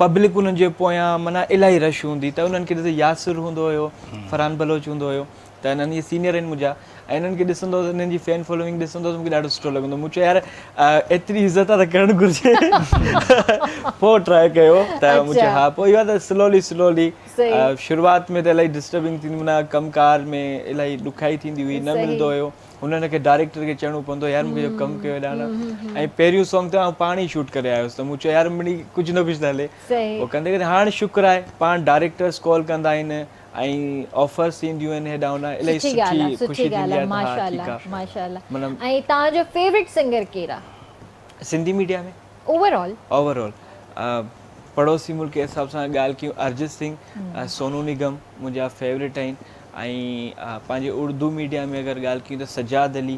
पब्लिक उन्हनि जे पोयां माना इलाही रश हूंदी त उन्हनि खे ॾिसो यासिर हूंदो हुयो फरहान बलोच हूंदो हुयो त हिननि इहे सीनियर आहिनि मुंहिंजा ऐं हिननि खे ॾिसंदो हिननि जी फैन फॉलोइंग ॾिसंदो त मूंखे ॾाढो सुठो लॻंदो मूं चयो यार एतिरी इज़त आहे त करणु घुरिजे पोइ ट्राए कयो त मूं चयो हा पोइ इहो आहे त स्लोली शुरूआति में त इलाही डिस्टर्बिंग थींदी माना कमकार में इलाही ॾुखाई थींदी हुई न मिलंदो हुयो हुननि खे डायरेक्टर खे चवणो पवंदो यार मूंखे इहो कमु कयो ॾाढा ऐं पहिरियों सॉन्ग त आउं पाण ई शूट करे आयो हुउसि त मूं चयो यार मिड़ी कुझु न कुझु त हले पोइ कंदे कंदे हाणे शुक्र आहे पाण डायरेक्टर्स कॉल कंदा आहिनि ऐं ऑफर्स ईंदियूं आहिनि हेॾा होॾा इलाही सुठी ख़ुशी थींदी आहे माशाल्लाह ऐं तव्हांजो फेवरेट सिंगर केरु सिंधी मीडिया में ओवरऑल पड़ोसी मुल्क जे हिसाब सां ॻाल्हि कयूं अरिजीत सिंह सोनू निगम मुंहिंजा फेवरेट आहिनि ऐं पंहिंजे उर्दू मीडिया में अगरि ॻाल्हि कयूं त सजाद अली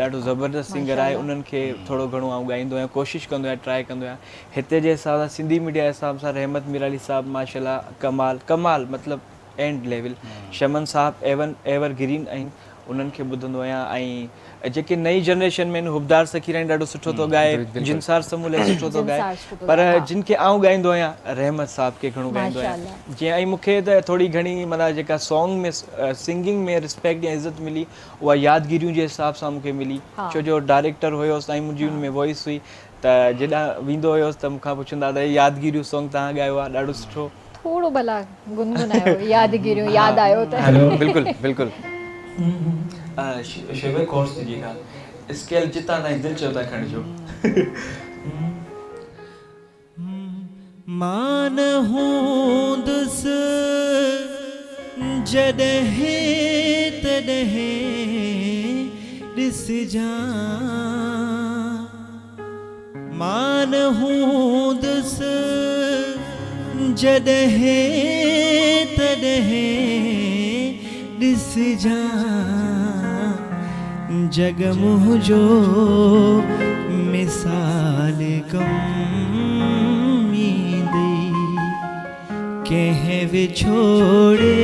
ॾाढो ज़बरदस्त सिंगर आहे उन्हनि खे थोरो घणो आउं ॻाईंदो आहियां कोशिशि कंदो आहियां ट्राए कंदो आहियां हिते जे हिसाब सां सिंधी मीडिया जे हिसाब सां रहमत मीराली साहिबु माशाल्लाह कमाल मतिलबु एंड लेवल शमन साहिबु एवरग्रीन आहिनि उन्हनि खे ॿुधंदो आहियां ऐं जेके नई जनरेशन में हुबदार सखीरानी ॾाढो सुठो थो ॻाए जिनसार समूह सुठो थो ॻाए पर जिन खे आउं ॻाईंदो आहियां रहमत साहिब खे घणो ॻाईंदो आहियां जीअं ऐं मूंखे त थोरी घणी माना जेका सॉन्ग में सिंगिंग में रिस्पेक्ट या इज़त मिली उहा यादगिरियूं जे हिसाब सां मूंखे मिली छो जो डायरेक्टर हुयोसि ऐं मुंहिंजी हुन में वॉइस हुई त जेॾां वेंदो हुयोसि त मूंखां पुछंदा त यादगिरियूं सॉन्ग तव्हां ॻायो आहे ॾाढो सुठो थोड़ो भला गुनगुनायो यादगिरियूं याद आयो त बिल्कुल बिल्कुल शेवे कोर्स जी का स्केल जितना ताईं दिल चयो था खणजो मान हूंदुस जॾहिं तॾहिं ॾिसजां मान हूंदुस जॾहिं तॾहिं ॾिसजां जग मुंहिंजो मिसाल कम ईंदई कंहिं विछोड़े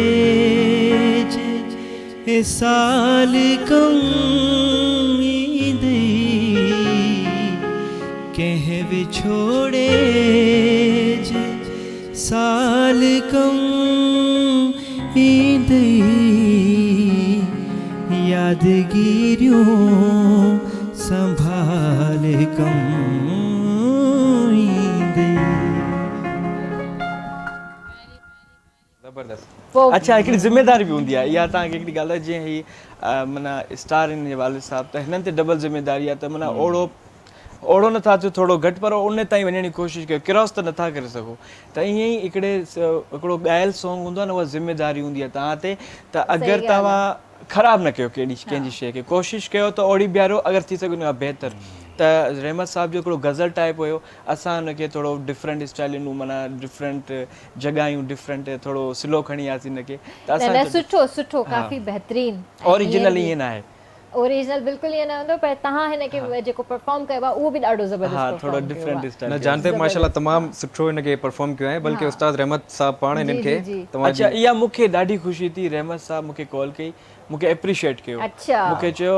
जे साल कम ईंदई कंहिं विछोड़े जे साल कम ईंदई यादगिरियूं संभाल कम ईंदई ज़बरदस्त पोइ अच्छा हिकिड़ी ज़िम्मेदारी बि हूंदी आहे इहा तव्हांखे हिकिड़ी ॻाल्हि आहे जीअं ही माना स्टार इन जे वालिद साहब त हिननि ते डबल ज़िम्मेदारी आहे त माना ओड़ो नथा थियो थोरो घटि पर उन ताईं वञण जी कोशिशि कयो क्रॉस त नथा करे सघो त ईअं ई हिकिड़ो ॻायल सॉन्ग हूंदो आहे न उहा ज़िम्मेदारी हूंदी आहे तव्हां ते त अगरि तव्हां ख़राबु न कयो कंहिंजी शइ खे कोशिशि कयो त ओड़ी ॿियारो अगरि थी सघे उन खां बहितर त रहमत साहब जो हिकिड़ो गज़ल टाइप हुयो असां हुनखे थोरो डिफरेंट स्टाइलियूं माना डिफरेंट जॻहियूं डिफरेंट थोरो स्लो खणी वियासीं हिनखे त न असां सुठो सुठो काफ़ी बहितरीन ओरिजिनल ईअं न आहे ओरिजिनल बिल्कुलु ईअं न हूंदो पर तव्हां हिनखे जेको परफॉर्म कयो आहे उहो बि ॾाढो हा ज़बरदस्त थोरो perform कयो डिफरेंट आहे। स्टाइल न जानते माशाल्लाह तमामु सुठो हिनखे परफॉर्म कयो आहे बल्कि उस्ताद रहमत साहब पाण हिननि खे जी। अच्छा इहा मूंखे ॾाढी ख़ुशी थी रहमत साहब मूंखे कॉल कई मूंखे एप्रिशिएट कयो अच्छा मूंखे चयो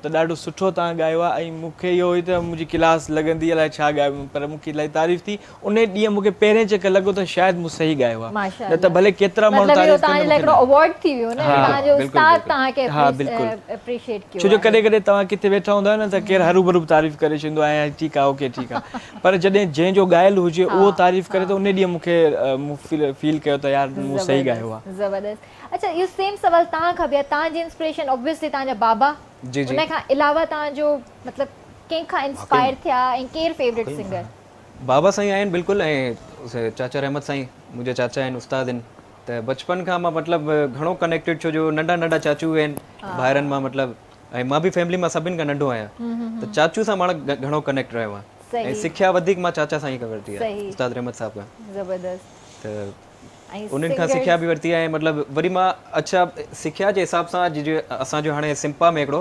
त ॾाढो सुठो तव्हां ॻायो आहे ऐं मूंखे इहो हुई त मुंहिंजी क्लास लॻंदी अलाए छा ॻायो पर मूंखे इलाही तारीफ़ थी उन ॾींहुं मूंखे पहिरें चकर लॻो त शायदि मूं सही ॻायो आहे माशाल्लाह न त भले केतिरा माण्हू मतलब इहो तारीफ़ तव्हांजे लाइ हिकिड़ो अवार्ड थी वियो न तव्हांजो उस्ताद तव्हांखे एप्रिशिएट कयो छो जो कॾहिं कॾहिं तव्हां किथे वेठा हूंदा आहियो न त केरु हरू भरू तारीफ़ करे छॾींदो आहे ठीकु आहे ओके ठीकु आहे पर जॾहिं जंहिंजो ॻायल हुजे उहो तारीफ़ करे त उन ॾींहुं मूंखे फील कयो त यार मूं सही ॻायो आहे ज़बरदस्त अच्छा इहो सेम सवाल तव्हां खां बि आहे तव्हांजी इंस्पिरेशन ऑब्वियसली तव्हांजा बाबा जी उन खां अलावा तव्हांजो मतिलबु कंहिंखां इंस्पायर थिया ऐं केरु फेवरेट सिंगर बाबा साईं आहिनि बिल्कुलु ऐं चाचा रहमत साईं मुंहिंजा चाचा आहिनि उस्ताद आहिनि त बचपन खां मां मतिलबु घणो कनेक्टेड छो जो नंढा नंढा चाचू आहिनि ॿाहिरनि मां मतिलबु ऐं मां बि फैमिली मां सभिनि खां नंढो आहियां त चाचू सां मां घणो कनेक्ट रहियो आहियां ऐं सिखिया वधीक मां चाचा सां ई वरिती आहे उस्ताद रहमत साहब खां ज़बरदस्त त उन्हनि खां सिखिया बि वरिती आहे मतिलबु वरी मां अच्छा सिखिया जे हिसाब सां असांजो हाणे सिम्पा में हिकिड़ो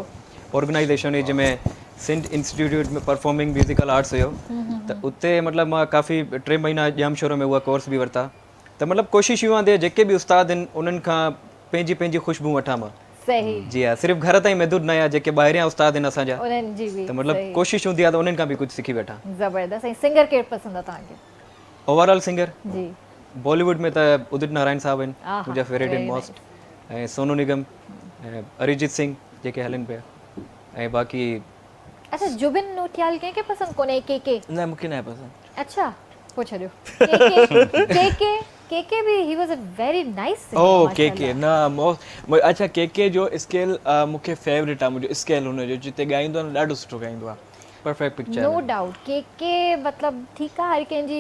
ऑर्गेनाइज़ेशन हुई जंहिंमें सिंध इंस्टीट्यूट में परफॉर्मिंग म्यूज़िकल आर्ट्स हुयो त उते मतिलबु मां काफ़ी 3 महीना जाम शुरू में उहा कोर्स बि वरिता त मतिलबु कोशिशि इहो आहे जेके बि उस्ताद आहिनि उन्हनि खां पंहिंजी ख़ुशबू वठां मां सही जी हा सिर्फ़ु घर ताईं महदूद न आहे जेके ॿाहिरियां उस्ताद आहिनि असांजा उन्हनि जी बि त मतिलबु कोशिशि हूंदी आहे त उन्हनि खां बि कुझु सिखी वेठा ज़बरदस्त ऐं सिंगर केरु पसंदि आहे तव्हांखे ओवरऑल सिंगर जी बॉलीवुड में त उदित नारायण साहब आहिनि मुंहिंजा फेवरेट आहिनि मोस्ट ऐं सोनू निगम ऐं अरिजीत सिंह जेके हलनि पिया ऐं बाक़ी अच्छा जुबिन नौटियाल कंहिंखे पसंदि कोन्हे के न मूंखे न आहे पसंदि अच्छा पोइ छॾियो के बि he was a very nice okay न अच्छा के जो स्केल मूंखे फेवरेट आहे मुंहिंजो स्केल हुनजो जिते ॻाईंदो आहे न ॾाढो सुठो ॻाईंदो आहे परफेक्ट पिक्चर नो डाउट के मतिलबु ठीकु आहे हर कंहिंजी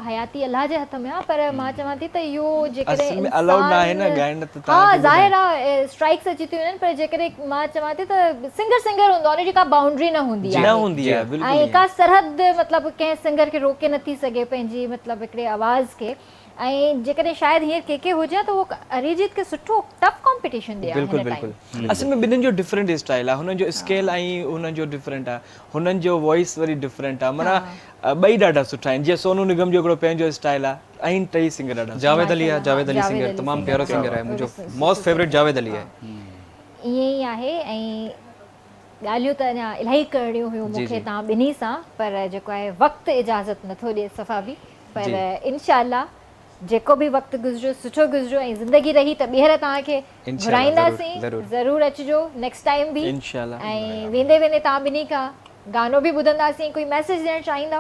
हयाती अलाह जे हथ में आहे पर मां चवां थी त इहो जेकॾहिं अलाउड न आहे न ॻाइण त हा ज़ाहिर आहे स्ट्राइक्स अची थियूं आहिनि पर जेकॾहिं मां चवां थी त सिंगर हूंदो आहे उनजी का बाउंड्री न हूंदी आहे ऐं का सरहद मतिलबु कंहिं सिंगर खे रोके नथी सघे पंहिंजी मतिलबु हिकिड़े आवाज़ खे ऐं जेकॾहिं शायदि हींअर के हुजे त उहो अरिजीत खे सुठो टफ कॉम्पिटिशन ॾिए बिल्कुलु बिल्कुलु असल में ॿिन्हिनि जो डिफरेंट स्टाइल आहे हुननि जो स्केल ऐं हुननि जो डिफरेंट आहे हुननि जो वॉइस वरी डिफरेंट आहे माना ॿई ॾाढा सुठा आहिनि जीअं सोनू निगम जो हिकिड़ो पंहिंजो स्टाइल आहे ऐं टई सिंगर ॾाढा जावेद अली सिंगर तमामु प्यारो सिंगर आहे मुंहिंजो मोस्ट फेवरेट जावेद अली आहे ईअं ई आहे ऐं ॻाल्हियूं त अञा इलाही करणियूं हुयूं मूंखे तव्हां ॿिन्ही सां पर जेको आहे वक़्तु इजाज़त नथो ॾिए सफ़ा बि पर इंशाअल्लाह जेको बि वक़्तु गुज़रियो सुठो गुज़रियो ऐं ज़िंदगी रही त ॿीहर तव्हांखे घुराईंदासीं ज़रूरु अचिजो नेक्स्ट टाइम बि ऐं वेंदे तव्हां ॿिन्ही खां गानो बि ॿुधंदासीं कोई मैसेज ॾियणु चाहींदा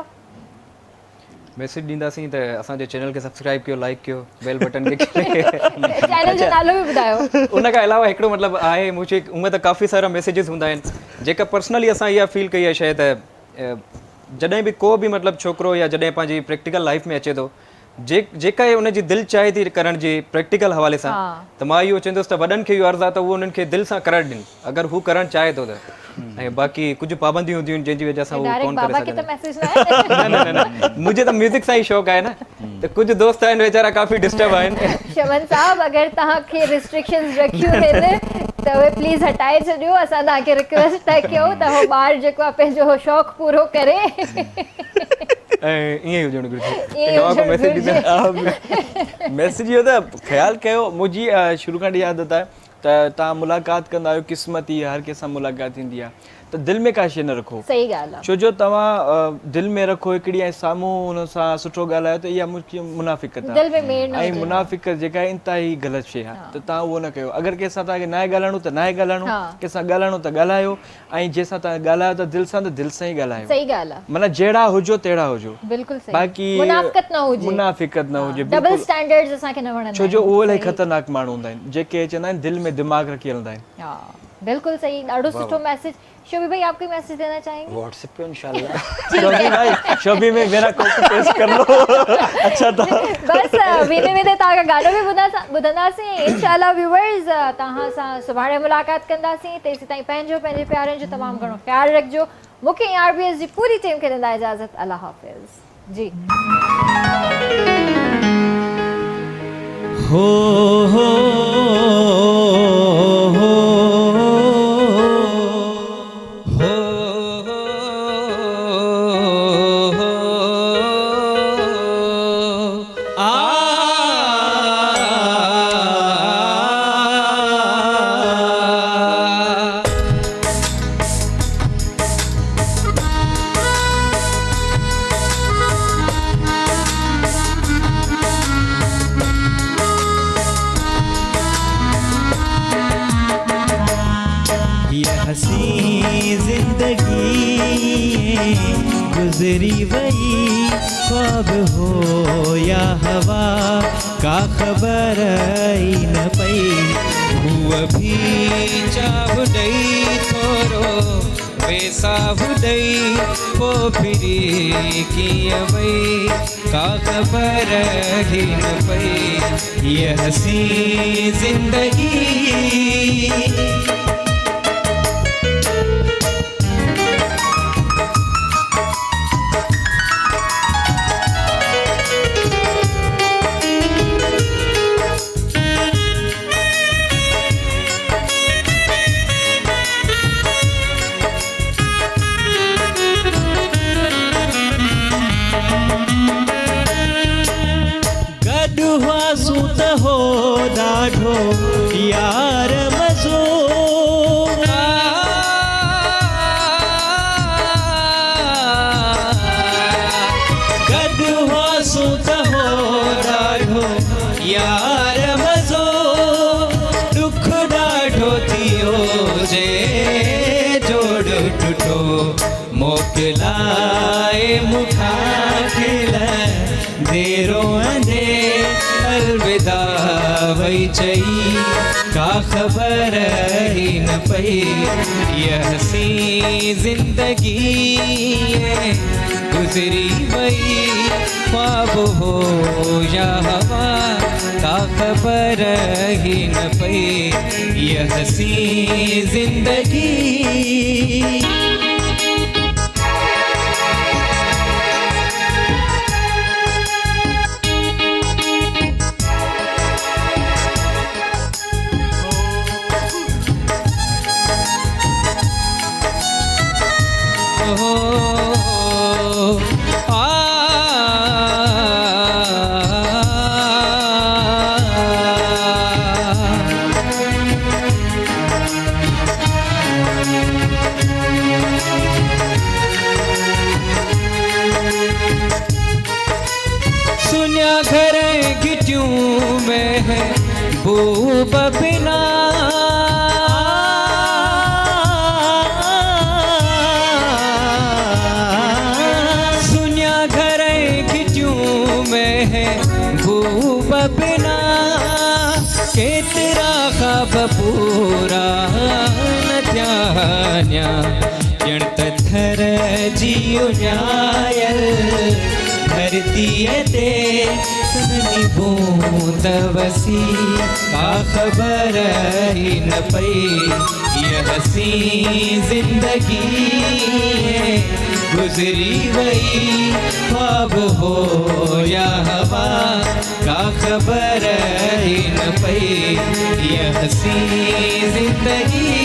मैसेज ॾींदासीं त असांजे चैनल खे सब्सक्राइब कयो, लाइक कयो, बेल बटन खे चैनल जो नालो बि ॿुधायो। उन खां अलावा हिकिड़ो मतिलबु आहे मुंहिंजे उअं त काफ़ी सारा मैसेजिस हूंदा आहिनि जेका पर्सनली असां इहा फील कई आहे शइ त जॾहिं बि को बि मतिलबु छोकिरो या जॾहिं पंहिंजी प्रैक्टिकल लाइफ में अचे थो जेका उनजी दिलि चाहे थी करण जी प्रैक्टिकल हवाले सां त मां इहो चवंदुसि त वॾनि खे इहो अर्ज़ु आहे त उहो उन्हनि खे दिलि सां करणु ॾियनि अगरि हू करणु चाहे थो त। ऐं बाक़ी कुझु पाबंदियूं हूंदियूं आहिनि जंहिंजी वजह सां उहो कोन करे सघंदा। न मुंहिंजे त म्यूज़िक सां ई शौक़ु आहे न, त कुझु दोस्त आहिनि वीचारा काफ़ी डिस्टर्ब आहिनि। शमन साहब अगरि तव्हांखे रिस्ट्रिक्शंस रखियूं आहिनि त उहे प्लीज़ हटाए छॾियो। असां तव्हांखे रिक्वेस्ट था कयूं त उहो ॿारु जेको आहे पंहिंजो शौक़ु पूरो करे। ऐं ईअं ई हुजणु मैसेज इहो त ख़्यालु कयो। मुंहिंजी शुरू खां वठी आदत आहे त तव्हां मुलाक़ात कंदा आहियो, क़िस्मती हर कंहिं सां मुलाक़ात थींदी आहे त दिलि में का शइ न रखो। सही ॻाल्हि आहे। छो जो तव्हां दिलि में रखो हिकिड़ी ऐं साम्हूं हुन सां सुठो ॻाल्हायो त इहा मुनाफ़िक़त आहे। ऐं मुनाफ़िक़त जेका आहे इंतिहाई ग़लति शइ आहे त तव्हां उहो न कयो। अगरि कंहिंसां तव्हांखे न आहे ॻाल्हाइणो त न आहे ॻाल्हाइणो, कंहिंसां ॻाल्हाइणो त ॻाल्हायो, ऐं जंहिंसां तव्हां ॻाल्हायो त दिलि सां त दिलि सां ई ॻाल्हायो। सही ॻाल्हि आहे। माना जहिड़ा हुजो तहिड़ा हुजो, बिल्कुलु सही। बाक़ी मुनाफ़िक़त न हुजे, डबल स्टैंडर्ड्स असांखे न वणंदा। छो जो उहे इलाही ख़तरनाक माण्हू हूंदा आहिनि जेके चवंदा आहिनि दिलि में दिमाग़ रखी हलंदा आहिनि। हाँ बिल्कुल सही, ॾाढो सुठो मैसेज। शोभी भाई आप कोई मैसेज देना चाहेंगे? व्हाट्सएप पे इंशाल्लाह। शोभी में मेरा कॉपी पेस्ट कर लो। अच्छा था बस वीने में तव्हांजो गानो बि ॿुधंदासीं इंशाल्लाह। व्यूअर्स तव्हां सां सुभाणे मुलाक़ात कंदासीं। तेसीं ताईं पंहिंजो पंहिंजे प्यारनि जो तमामु घणो ख़्यालु रखिजो। मूंखे RBS जी पूरी टीम खे ॾींदा इजाज़त। अल्लाह हाफ़िज़ जी। गुजरी वही ख्वाब हो या हवा का खबर ही न पई। हुआ भी चाहु डई थोरो वेसाहु डई वो फिरी की वई का खबर ही न पई। ये हसी जिंदगी ॾाढो यार मज़ो गॾु हुआसूं त हो ॾाढो यार मज़ो दुख ॾाढो थियो जे जोड़ टुटो मोकिलाए मूंखां खेल देरो अंधे अलविदा वही चई का खबर ही न पई। ये हसी जिंदगी गुजरी वही ख्वाब हो या हवा का खबर ही न पई। ये हसी जिंदगी सुनिया घर गिटियूं में है बूब बिना सुनिया घर गिटियूं बिना केतिरा ख़्वाब पूरा न थिया ॼण त थर जी उञायल धरतीअ ते सननी बूंद वसी का ख़बर ई न पई ये हसी ज़िंदगी गुज़री वई ख्वाब हो या हवा का ख़बर ई न पई ये हसी ज़िंदगी